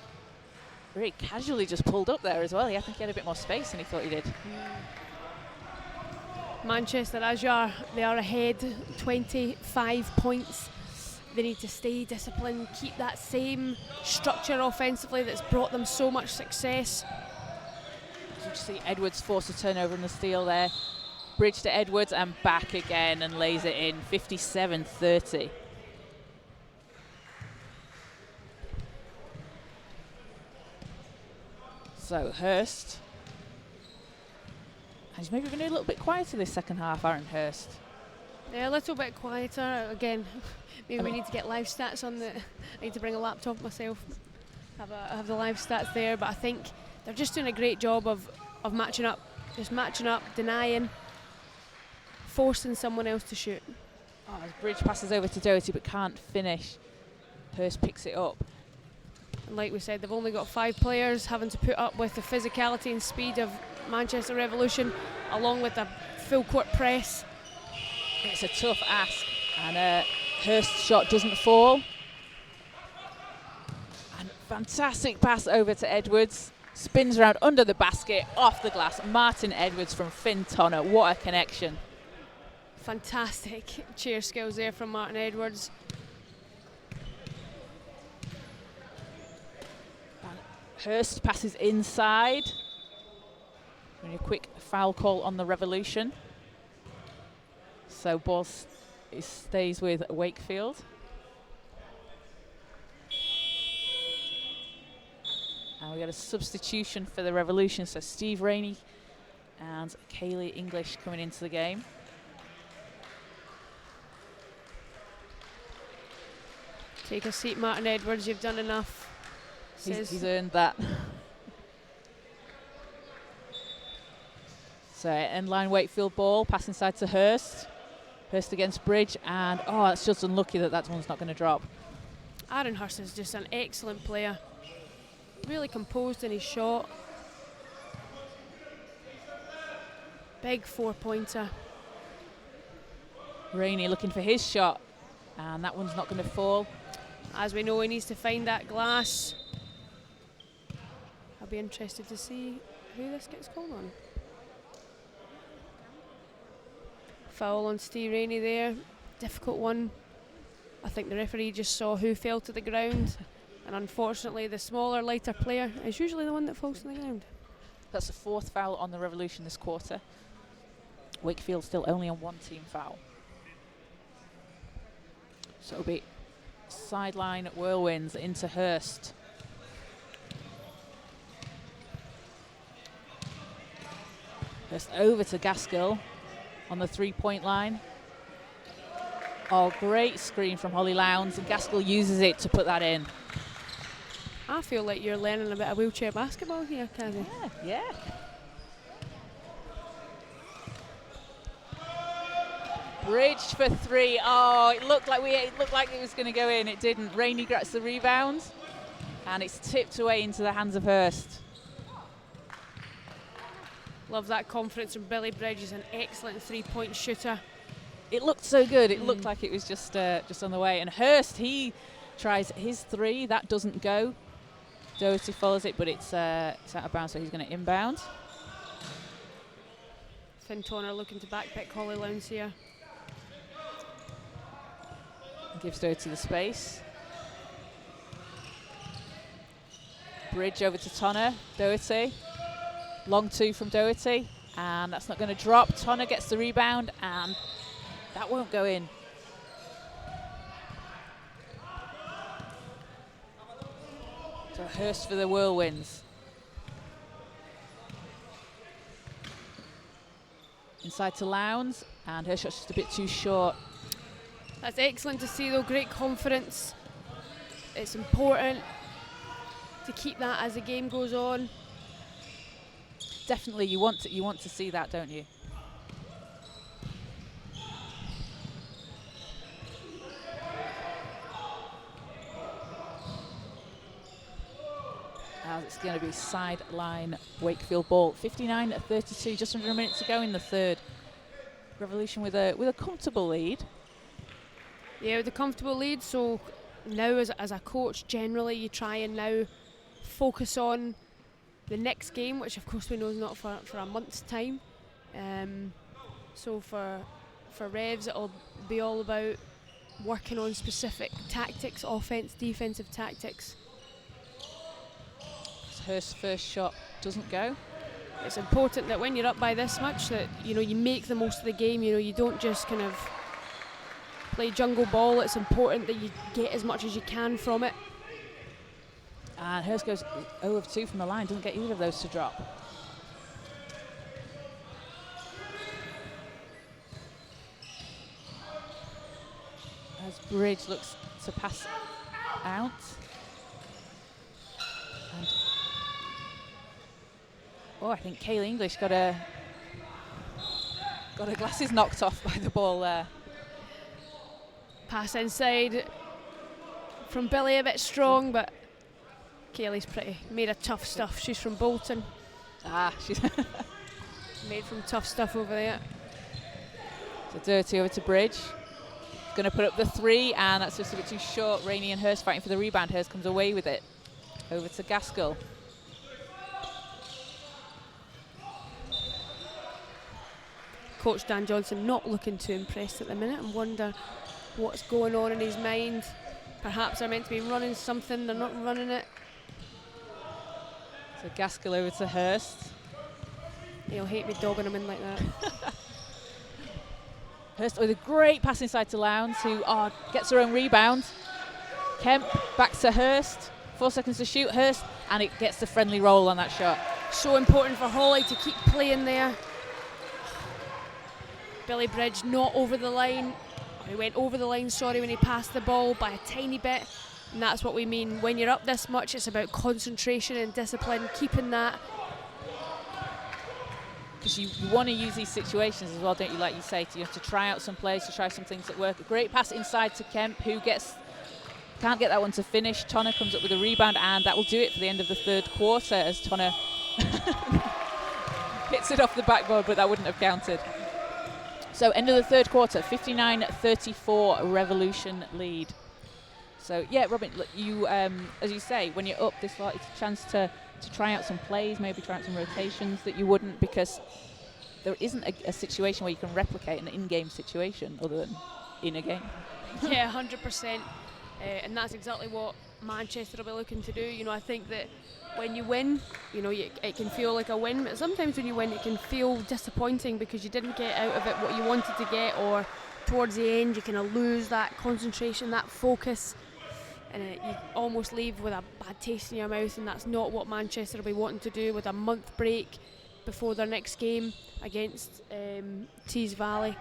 S1: very casually just pulled up there as well. I think he had a bit more space than he thought he did.
S2: Manchester, they are ahead 25 points. They need to stay disciplined, keep that same structure offensively that's brought them so much success.
S1: So you see Edwards force a turnover and the steal there. Bridge to Edwards and back again and lays it in, 57-30. So Hurst. He's maybe been a little bit quieter this second half, Aaron Hurst.
S2: Yeah, a little bit quieter. Again, maybe we need to get live stats on the... I need to bring a laptop myself, have the live stats there, but I think they're just doing a great job of matching up. Just matching up, denying, forcing someone else to shoot.
S1: Oh, as Bridge passes over to Doherty but can't finish. Hurst picks it up.
S2: And like we said, they've only got 5 players having to put up with the physicality and speed of Manchester Revolution, along with a full court press.
S1: It's a tough ask, and Hurst's shot doesn't fall. And fantastic pass over to Edwards. Spins around under the basket, off the glass. Martin Edwards from Finn Tonner. What a connection.
S2: Fantastic chair skills there from Martin Edwards.
S1: And Hurst passes inside. A quick foul call on the Revolution. So ball stays with Wakefield. And we got a substitution for the Revolution. So Steve Rainey and Kaylee English coming into the game.
S2: Take a seat, Martin Edwards, you've done enough.
S1: He's earned that. So end line Wakefield ball, pass inside to Hurst. Hurst against Bridge, and that's just unlucky that one's not going to drop.
S2: Aaron Hurst is just an excellent player. Really composed in his shot. Big 4-pointer.
S1: Rainey looking for his shot, and that one's not going to fall.
S2: As we know, he needs to find that glass. I'll be interested to see who this gets called on. Foul on Steve Rainey there. Difficult one. I think the referee just saw who fell to the ground, and unfortunately the smaller, lighter player is usually the one that falls to the ground.
S1: That's the 4th foul on the Revolution this quarter. Wakefield still only on 1 team foul. So it'll be sideline Whirlwinds into Hurst. Hurst over to Gaskell on the 3-point line. Great screen from Holly Lowndes, and Gaskell uses it to put that in.
S2: I feel like you're learning a bit of wheelchair basketball here, Cassie.
S1: Yeah. Bridge for 3. It looked like it was going to go in. It didn't. Rainey gets the rebound, and it's tipped away into the hands of Hurst.
S2: Love that confidence from Billy Bridge. He's an excellent 3-point shooter.
S1: It looked so good. It looked like it was just on the way. And Hurst, he tries his 3. That doesn't go. Doherty follows it, but it's out of bounds, so he's going to inbound.
S2: Finn Toner looking to backpick Holly Lowndes here.
S1: Gives Doherty the space. Bridge over to Toner. Doherty. Long 2 from Doherty. And that's not going to drop. Toner gets the rebound, and that won't go in. So Hurst for the Whirlwinds. Inside to Lowndes, and her shot's just a bit too short.
S2: That's excellent to see, though. Great confidence. It's important to keep that as the game goes on.
S1: Definitely, you want to see that, don't you? It's going to be sideline Wakefield ball. 59-32, just under a minute to go in the third. Revolution with a comfortable lead.
S2: Yeah, with a comfortable lead. So now, as a coach, generally you try and now focus on the next game, which of course we know is not for a month's time. So for Revs, it'll be all about working on specific tactics, offense, defensive tactics.
S1: Hurst's first shot doesn't go.
S2: It's important that when you're up by this much, that you make the most of the game. You don't just kind of play jungle ball. It's important that you get as much as you can from it.
S1: And Hurst goes 0 of 2 from the line. Doesn't get either of those to drop. As Bridge looks to pass out. And I think Kaylee English got her glasses knocked off by the ball there.
S2: Pass inside from Billy, a bit strong, but Kaylee's pretty made of tough stuff. She's from Bolton.
S1: She's
S2: made from tough stuff over there.
S1: So Doherty over to Bridge. Going to put up the 3, and that's just a bit too short. Rainey and Hurst fighting for the rebound. Hurst comes away with it. Over to Gaskell.
S2: Coach Dan Johnson not looking too impressed at the minute, and wonder what's going on in his mind. Perhaps they're meant to be running something, they're not running it.
S1: So Gaskell over to Hurst.
S2: He'll hate me dogging him in like that.
S1: Hurst with a great pass inside to Lowndes, who gets her own rebound. Kemp back to Hurst. 4 seconds to shoot. Hurst, and it gets the friendly roll on that shot.
S2: So important for Holly to keep playing there. Billy Bridge not over the line. He went over the line, sorry, when he passed the ball by a tiny bit. And that's what we mean. When you're up this much, it's about concentration and discipline, keeping that.
S1: Because you want to use these situations as well, don't you? Like you say, you have to try out some plays, to try some things that work. A great pass inside to Kemp, who can't get that one to finish. Tonner comes up with a rebound, and that will do it for the end of the third quarter as Tonner hits it off the backboard, but that wouldn't have counted. So end of the third quarter, 59-34 Revolution lead. So yeah, Robin, look, you as you say, when you're up this lot, it's a chance to try out some plays, maybe try out some rotations that you wouldn't, because there isn't a situation where you can replicate an in-game situation other than in a game.
S2: Yeah, 100%. And that's exactly what Manchester will be looking to do. You know, I think that when you win, you know, it can feel like a win, but sometimes when you win, it can feel disappointing because you didn't get out of it what you wanted to get, or towards the end, you kind of lose that concentration, that focus, and you almost leave with a bad taste in your mouth, and that's not what Manchester will be wanting to do with a month break before their next game against Tees Valley.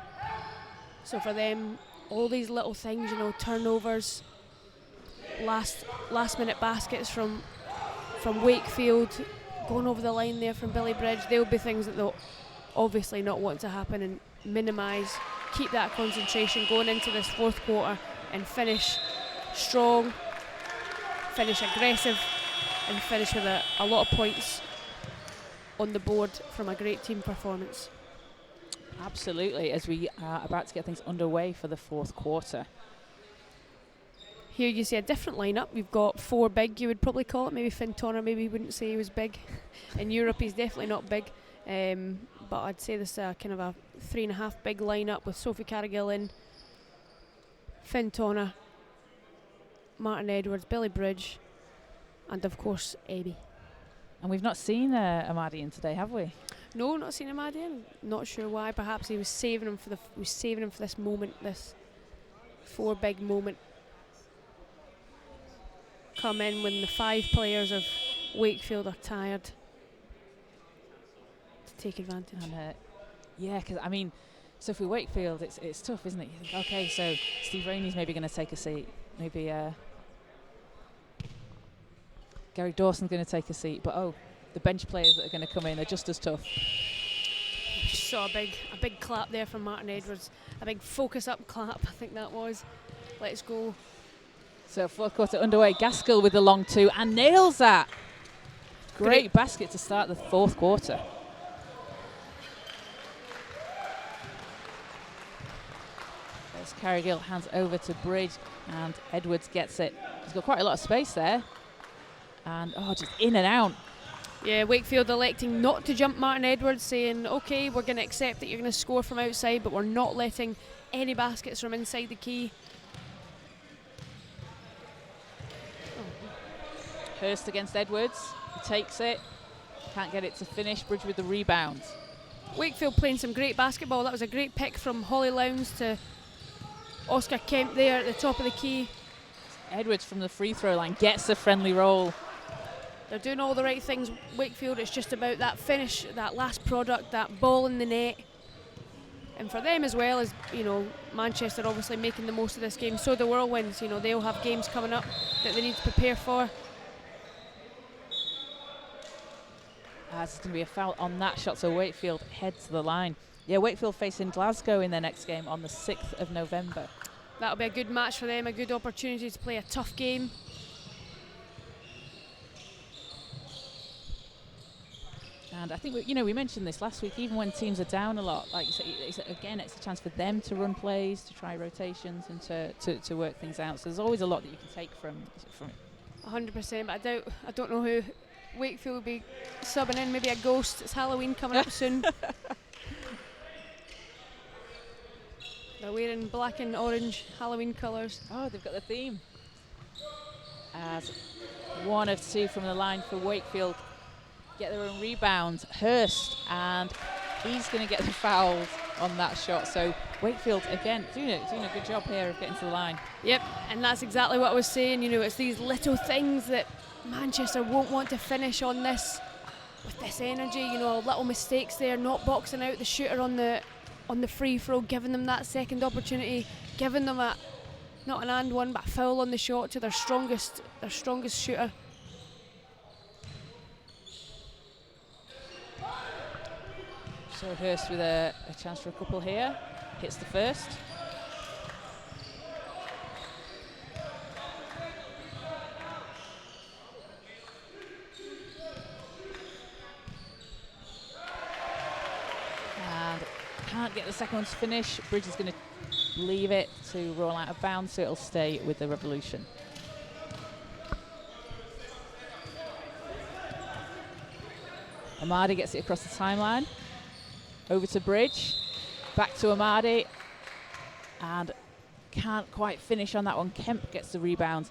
S2: So for them, all these little things, you know, turnovers, last minute baskets from Wakefield, going over the line there from Billy Bridge, they'll be things that they'll obviously not want to happen, and minimise, keep that concentration going into this fourth quarter and finish strong, finish aggressive, and finish with a lot of points on the board from a great team performance.
S1: Absolutely, as we are about to get things underway for the fourth quarter.
S2: Here you see a different lineup. We've got 4 big, you would probably call it. Maybe Finn Tonner, maybe he wouldn't say he was big. In Europe, he's definitely not big. But I'd say this is kind of a 3.5 big lineup with Sophie Carrigill in, Finn Tonner, Martin Edwards, Billy Bridge, and of course, Abby. And
S1: we've not seen Amadian today, have we?
S2: No, not seen Amadian. Not sure why. Perhaps he was saving him for this moment, this 4 big moment. Come in when the 5 players of Wakefield are tired to take advantage.
S1: And, yeah, because I mean, Sophie Wakefield, it's tough, isn't it? You think, okay, so Steve Rainey's maybe going to take a seat, maybe Gary Dawson's going to take a seat, but the bench players that are going to come in are just as tough.
S2: Just saw a big clap there from Martin Edwards, a big focus up clap, I think that was. Let's go.
S1: So fourth quarter underway. Gaskell with the long 2 and nails that. Great basket to start the fourth quarter. As Carrigill hands over to Bridge, and Edwards gets it. He's got quite a lot of space there. And just in and out.
S2: Yeah, Wakefield electing not to jump Martin Edwards, saying, okay, we're going to accept that you're going to score from outside, but we're not letting any baskets from inside the key.
S1: Hurst against Edwards. He takes it. Can't get it to finish. Bridge with the rebound.
S2: Wakefield playing some great basketball. That was a great pick from Holly Lowndes to Oscar Kemp there at the top of the key.
S1: Edwards from the free throw line gets a friendly roll.
S2: They're doing all the right things, Wakefield. It's just about that finish, that last product, that ball in the net. And for them as well as, you know, Manchester obviously making the most of this game. So the Whirlwinds, you know, they'll have games coming up that they need to prepare for.
S1: There's going to be a foul on that shot, so Wakefield heads to the line. Yeah, Wakefield facing Glasgow in their next game on the 6th of November.
S2: That'll be a good match for them, a good opportunity to play a tough game.
S1: And I think we mentioned this last week. Even when teams are down a lot, like you say, it's a chance for them to run plays, to try rotations, and to work things out. So there's always a lot that you can take from it.
S2: 100%, but I don't know who Wakefield will be subbing in. Maybe a ghost. It's Halloween coming up soon. They're wearing black and orange Halloween colours.
S1: Oh, they've got the theme. As 1 of 2 from the line for Wakefield. Get their own rebound. Hurst, and he's going to get the foul on that shot. So Wakefield, again, doing a good job here of getting to the line.
S2: Yep, and that's exactly what I was saying. You know, it's these little things that Manchester won't want to finish on this with this energy. You know, little mistakes there, not boxing out the shooter on the free throw, giving them that second opportunity, giving them a not an and one but a foul on the shot to their strongest shooter.
S1: So Hurst with a chance for a couple here. Hits the first. And can't get the second one to finish. Bridge is going to leave it to roll out of bounds, so it'll stay with the Revolution. Amadi gets it across the timeline. Over to Bridge, back to Amadi, and can't quite finish on that one. Kemp gets the rebound,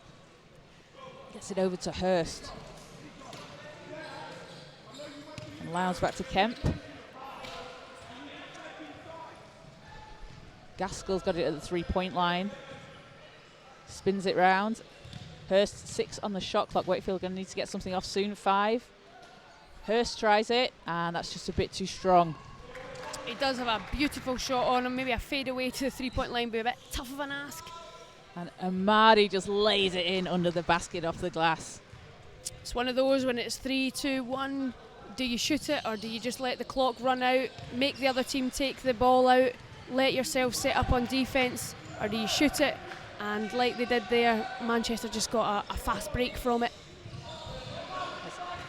S1: gets it over to Hurst. And Lowndes back to Kemp. Gaskell's got it at the 3-point line. Spins it round. Hurst 6 on the shot clock. Wakefield going to need to get something off soon. 5. Hurst tries it, and that's just a bit too strong.
S2: He does have a beautiful shot on him, maybe a fade away to the 3-point line, but a bit tough of an ask.
S1: And Amadi just lays it in under the basket off the glass.
S2: It's one of those when it's 3, 2, 1. Do you shoot it, or do you just let the clock run out, make the other team take the ball out, let yourself set up on defence, or do you shoot it? And like they did there, Manchester just got a fast break from it.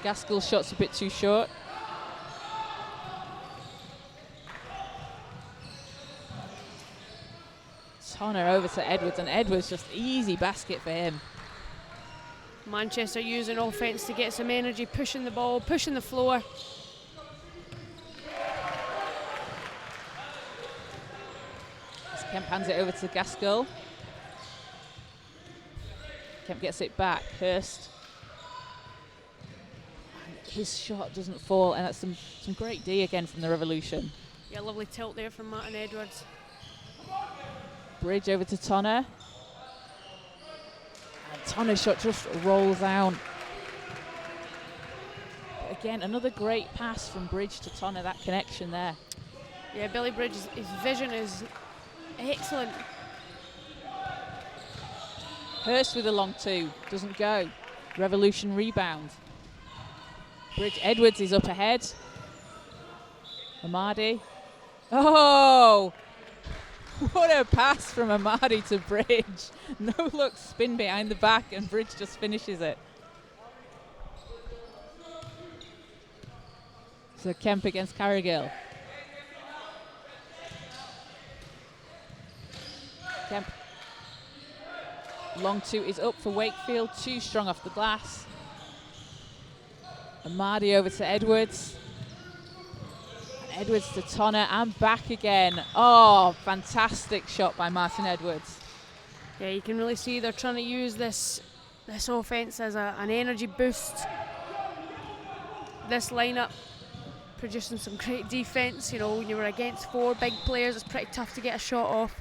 S1: Gaskell's shot's a bit too short. Tonner over to Edwards, and Edwards just easy basket for him.
S2: Manchester using offence to get some energy, pushing the ball, pushing the floor.
S1: As Kemp hands it over to Gaskell. Kemp gets it back. Hurst. And his shot doesn't fall, and that's some great D again from the Revolution.
S2: Yeah, lovely tilt there from Martin Edwards.
S1: Bridge over to Tonner. And Tonner's shot just rolls down. But again, another great pass from Bridge to Tonner, that connection there.
S2: Yeah, Billy Bridge, his vision is excellent.
S1: Hurst with a long 2, doesn't go. Revolution rebound. Bridge, Edwards is up ahead. Amadi. Oh! What a pass from Amadi to Bridge. No look spin behind the back, and Bridge just finishes it. So Kemp against Carrigill. Kemp. Long 2 is up for Wakefield. Too strong off the glass. Amadi over to Edwards. Edwards to Tonner and back again. Oh, fantastic shot by Martin Edwards.
S2: Yeah, you can really see they're trying to use this offence as an energy boost. This lineup producing some great defence. You know, when you were against 4 big players, it's pretty tough to get a shot off.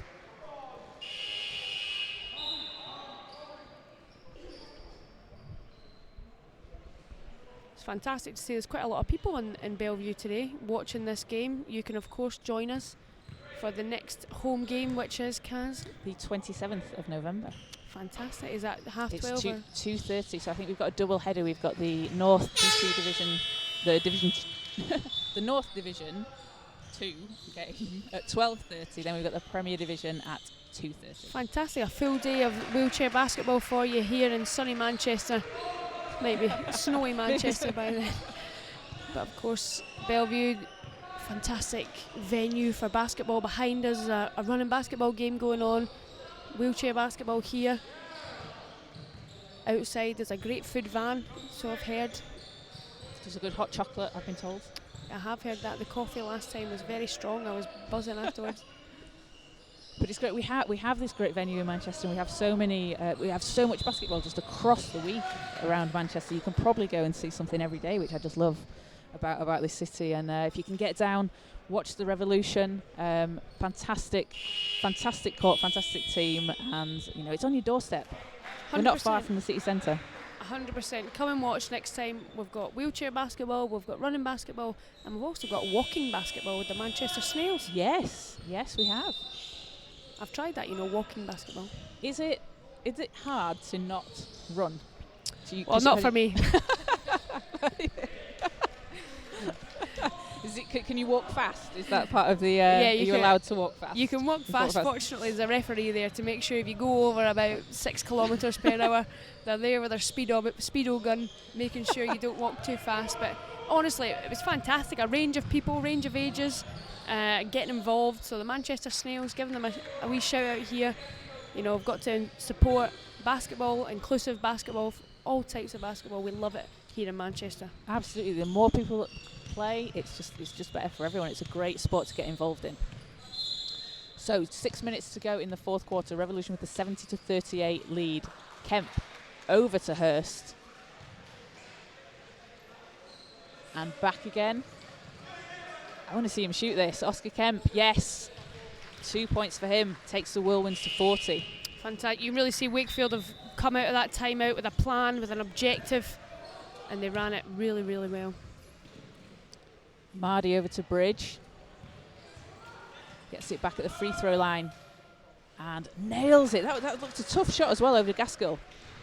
S2: Fantastic to see there's quite a lot of people in Bellevue today watching this game. You can of course join us for the next home game, which is, Kaz?
S1: The 27th of November.
S2: Fantastic. Is that half
S1: It's
S2: 12?
S1: It's 2:30, so I think we've got a double header. We've got the North DC Division, the North Division 2 game at 12:30. Then we've got the Premier Division at 2:30.
S2: Fantastic. A full day of wheelchair basketball for you here in sunny Manchester. Maybe snowy Manchester by then. But of course, Bellevue, fantastic venue for basketball. Behind us, a running basketball game going on. Wheelchair basketball here. Outside there's a great food van, so I've heard.
S1: There's a good hot chocolate, I've been told.
S2: I have heard that. The coffee last time was very strong. I was buzzing afterwards.
S1: But it's great. We have this great venue in Manchester. And we have so many. We have so much basketball just across the week around Manchester. You can probably go and see something every day, which I just love about this city. And if you can get down, watch the Revolution. Fantastic court, fantastic team, and it's on your doorstep. 100%. We're not far from the city centre.
S2: 100%. Come and watch next time. We've got wheelchair basketball, we've got running basketball, and we've also got walking basketball with the Manchester Snails.
S1: Yes, we have.
S2: I've tried that, walking basketball.
S1: Is it hard to not run?
S2: Well, not for me.
S1: Can you walk fast? Is that part of the?
S2: Yeah,
S1: are you allowed to walk fast?
S2: You can walk fast. Fortunately, there's a referee there to make sure if you go over about 6 kilometres per hour, they're there with their speedo gun, making sure you don't walk too fast. But honestly, it was fantastic. A range of people, range of ages, getting involved. So the Manchester Snails, giving them a wee shout out here. We've got to support basketball, inclusive basketball, all types of basketball. We love it here in Manchester.
S1: Absolutely. The more people that play, it's just better for everyone. It's a great sport to get involved in. So 6 minutes to go in the fourth quarter. Revolution with a 70-38 lead. Kemp over to Hurst. And back again. I want to see him shoot this. Oscar Kemp, yes. 2 points for him. Takes the Whirlwinds to 40.
S2: Fantastic. You really see Wakefield have come out of that timeout with a plan, with an objective, and they ran it really, really well.
S1: Mardy over to Bridge. Gets it back at the free throw line. And nails it. That looked a tough shot as well over Gaskell.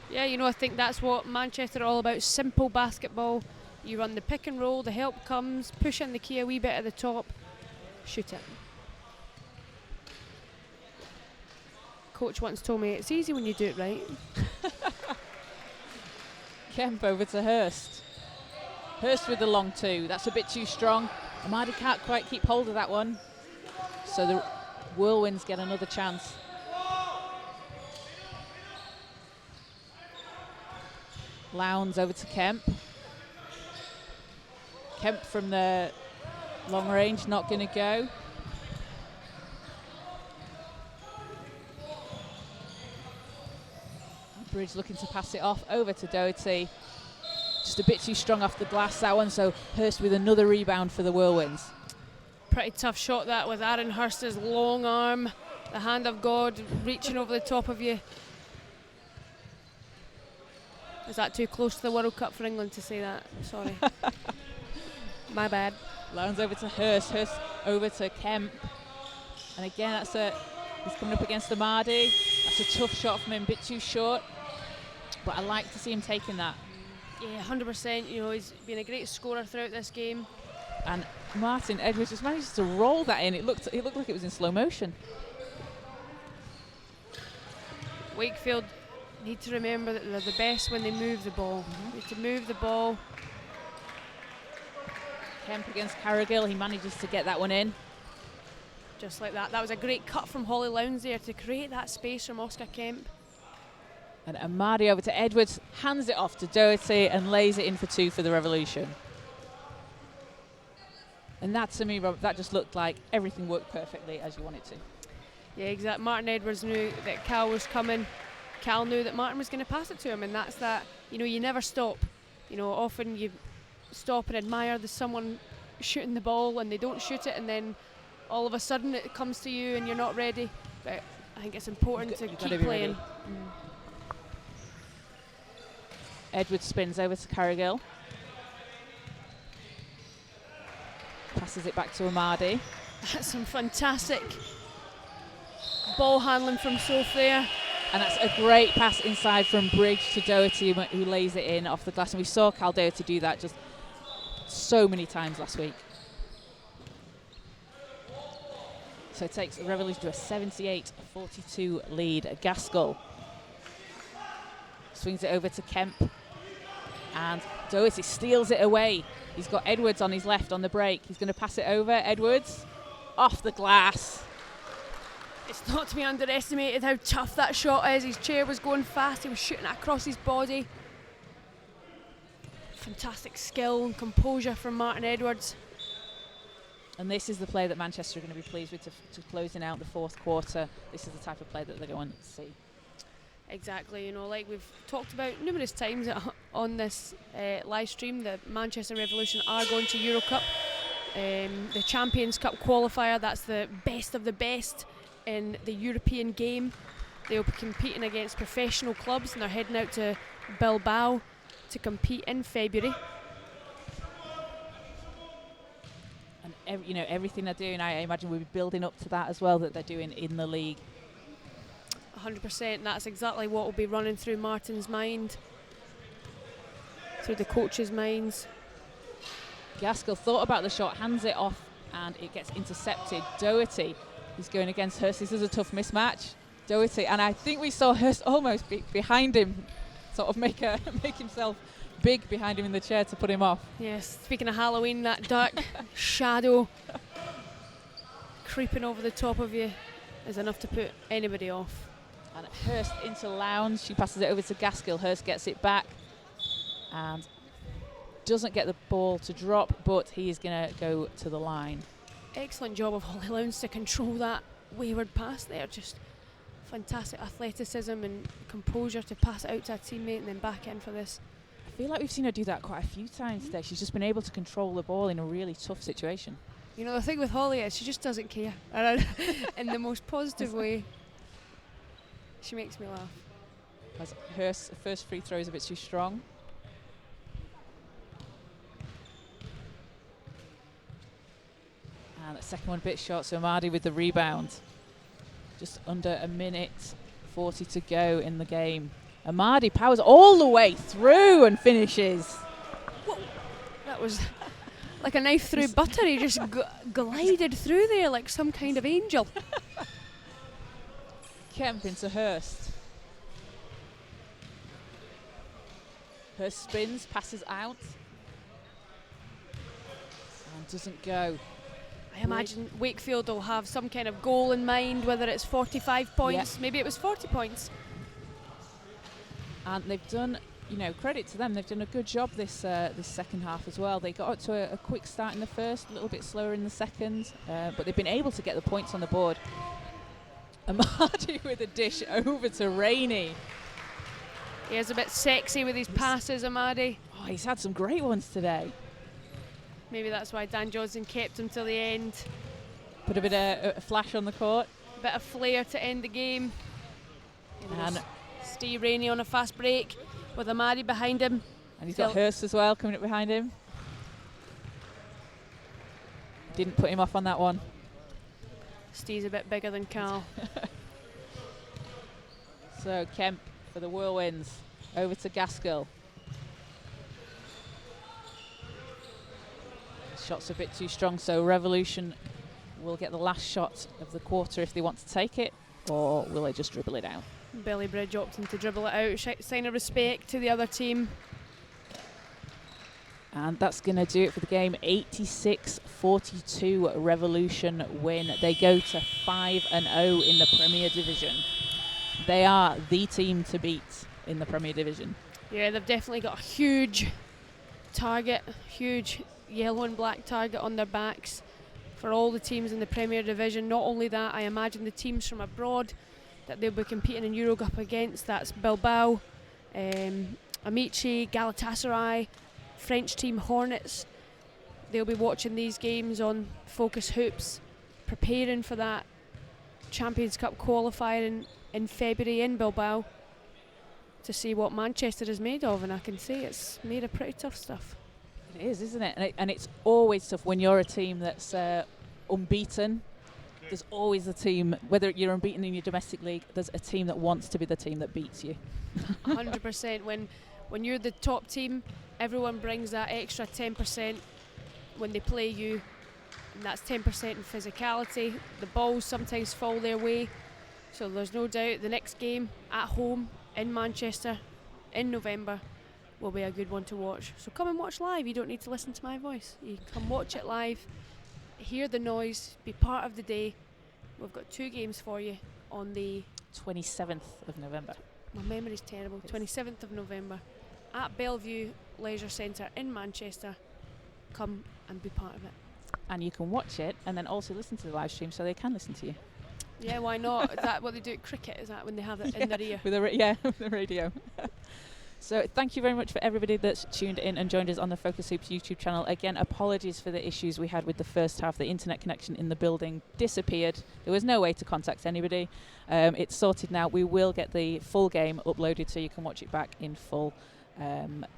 S2: Yeah, I think that's what Manchester are all about. Simple basketball. You run the pick and roll, the help comes, push in the key a wee bit at the top, shoot it. Coach once told me it's easy when you do it right.
S1: Kemp over to Hurst. Hurst with the long two. That's a bit too strong. Amadi can't quite keep hold of that one. So the Whirlwinds get another chance. Lowndes over to Kemp. Kemp from the long range, not going to go. Bridge looking to pass it off over to Doherty. Just a bit too strong off the glass, that one, so Hurst with another rebound for the Whirlwinds.
S2: Pretty tough shot that with Aaron Hurst's long arm, the hand of God reaching over the top of you. Is that too close to the World Cup for England to say that? Sorry. My bad.
S1: Lowndes over to Hurst, Hurst over to Kemp. And again, he's coming up against Amadi. That's a tough shot from him, a bit too short. But I like to see him taking that.
S2: Yeah, 100%. He's been a great scorer throughout this game.
S1: And Martin Edwards just managed to roll that in. It looked like it was in slow motion.
S2: Wakefield need to remember that they're the best when they move the ball. Need to move the ball.
S1: Kemp against Carrigill. He manages to get that one in.
S2: Just like that. That was a great cut from Holly Lowndes there to create that space from Oscar Kemp.
S1: And Amadi over to Edwards, hands it off to Doherty and lays it in for two for the Revolution. And that, to me, Rob, that just looked like everything worked perfectly as you want it to.
S2: Yeah, exactly. Martin Edwards knew that Cal was coming. Cal knew that Martin was going to pass it to him, and that's that. You never stop. Often you stop and admire someone shooting the ball and they don't shoot it, and then all of a sudden it comes to you and you're not ready. But I think it's important to keep playing.
S1: Edwards spins over to Carrigill. Passes it back to Amadi.
S2: That's some fantastic ball handling from Soph there.
S1: And that's a great pass inside from Bridge to Doherty, who lays it in off the glass. And we saw Cal Doherty do that just so many times last week. So it takes the Revolution to a 78-42 lead. Gaskell swings it over to Kemp. And Doherty steals it away. He's got Edwards on his left on the break. He's going to pass it over. Edwards off the glass.
S2: It's not to be underestimated how tough that shot is. His chair was going fast. He was shooting it across his body. Fantastic skill and composure from Martin Edwards.
S1: And this is the play that Manchester are going to be pleased with to closing out the fourth quarter. This is the type of play that they're going to see.
S2: Exactly, you know, like we've talked about numerous times on this live stream, the Manchester Revolution are going to Euro Cup, the Champions Cup qualifier. That's the best of the best in the European game. They'll be competing against professional clubs, and they're heading out to Bilbao to compete in February.
S1: And everything they're doing, I imagine we'll be building up to that as well, that they're doing in the league.
S2: 100%, that's exactly what will be running through Martin's mind, through the coach's minds.
S1: Gaskell thought about the shot, hands it off, and it gets intercepted. Doherty is going against Hurst. This is a tough mismatch. Doherty, and I think we saw Hurst almost behind him, sort of make himself big behind him in the chair to put him off.
S2: Yes, speaking of Halloween, that dark shadow creeping over the top of you is enough to put anybody off.
S1: And Hurst into Lowndes. She passes it over to Gaskell. Hurst gets it back and doesn't get the ball to drop, but he is going to go to the line.
S2: Excellent job of Holly Lowndes to control that wayward pass there. Just fantastic athleticism and composure to pass it out to a teammate and then back in for this.
S1: I feel like we've seen her do that quite a few times today. She's just been able to control the ball in a really tough situation.
S2: You know, the thing with Holly is she just doesn't care. In the most positive way. She makes me laugh.
S1: As Hurst's first free throw is a bit too strong. And the second one a bit short, so Amadi with the rebound. Just under a minute 40 to go in the game. Amadi powers all the way through and finishes.
S2: Whoa. That was like a knife through butter. He just glided through there like some kind of angel.
S1: Kemp into Hurst. Hurst spins, passes out, and doesn't go.
S2: I imagine Wakefield will have some kind of goal in mind, whether it's 45 points, maybe it was 40 points.
S1: And they've done, credit to them, they've done a good job this second half as well. They got up to a quick start in the first, a little bit slower in the second, but they've been able to get the points on the board. Amadi with a dish over to Rainey.
S2: He is a bit sexy with his passes, Amadi.
S1: Oh, he's had some great ones today.
S2: Maybe that's why Dan Johnson kept him till the end.
S1: Put a bit of a flash on the court.
S2: A bit of flair to end the game.
S1: And
S2: Steve Rainey on a fast break with Amadi behind him.
S1: And he's got Hurst as well coming up behind him. Didn't put him off on that one.
S2: Steve's a bit bigger than Carl.
S1: So Kemp for the Whirlwinds. Over to Gaskell. Shot's a bit too strong, so Revolution will get the last shot of the quarter if they want to take it, or will they just dribble it out?
S2: Billy Bridge opting to dribble it out, sign of respect to the other team.
S1: And that's going to do it for the game. 86-42 Revolution win. They go to 5-0 in the Premier Division. They are the team to beat in the Premier Division.
S2: Yeah, they've definitely got a huge target, huge yellow and black target on their backs for all the teams in the Premier Division. Not only that, I imagine the teams from abroad that they'll be competing in Euro Cup against, that's Bilbao, Amici, Galatasaray, French team Hornets. They'll be watching these games on Focus Hoops, preparing for that Champions Cup qualifier in February in Bilbao to see what Manchester is made of, and I can say it's made of pretty tough stuff.
S1: It is, isn't it? And it's always tough when you're a team that's unbeaten. There's always a team, whether you're unbeaten in your domestic league, there's a team that wants to be the team that beats you.
S2: 100%. When you're the top team, everyone brings that extra 10% when they play you, and that's 10% in physicality. The balls sometimes fall their way, so there's no doubt the next game at home in Manchester in November will be a good one to watch. So come and watch live. You don't need to listen to my voice. You can come watch it live, hear the noise, be part of the day. We've got 2 games for you on the
S1: 27th of November.
S2: My memory's terrible. 27th of November at Bellevue Leisure Centre in Manchester. Come and be part of it.
S1: and you can watch it and then also listen to the live stream so they can listen to you.
S2: Yeah, why not? Is that what they do at cricket? Is that when they have it in their ear?
S1: With the with the radio. So thank you very much for everybody that's tuned in and joined us on the Focus Hoops YouTube channel. Again, apologies for the issues we had with the first half. The internet connection in the building disappeared. There was no way to contact anybody. It's sorted now. We will get the full game uploaded so you can watch it back in full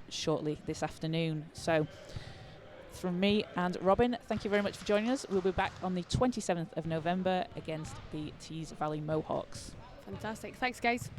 S1: shortly this afternoon. So from me and Robin, thank you very much for joining us. We'll be back on the 27th of November against the Tees Valley Mohawks.
S2: Fantastic. Thanks, guys.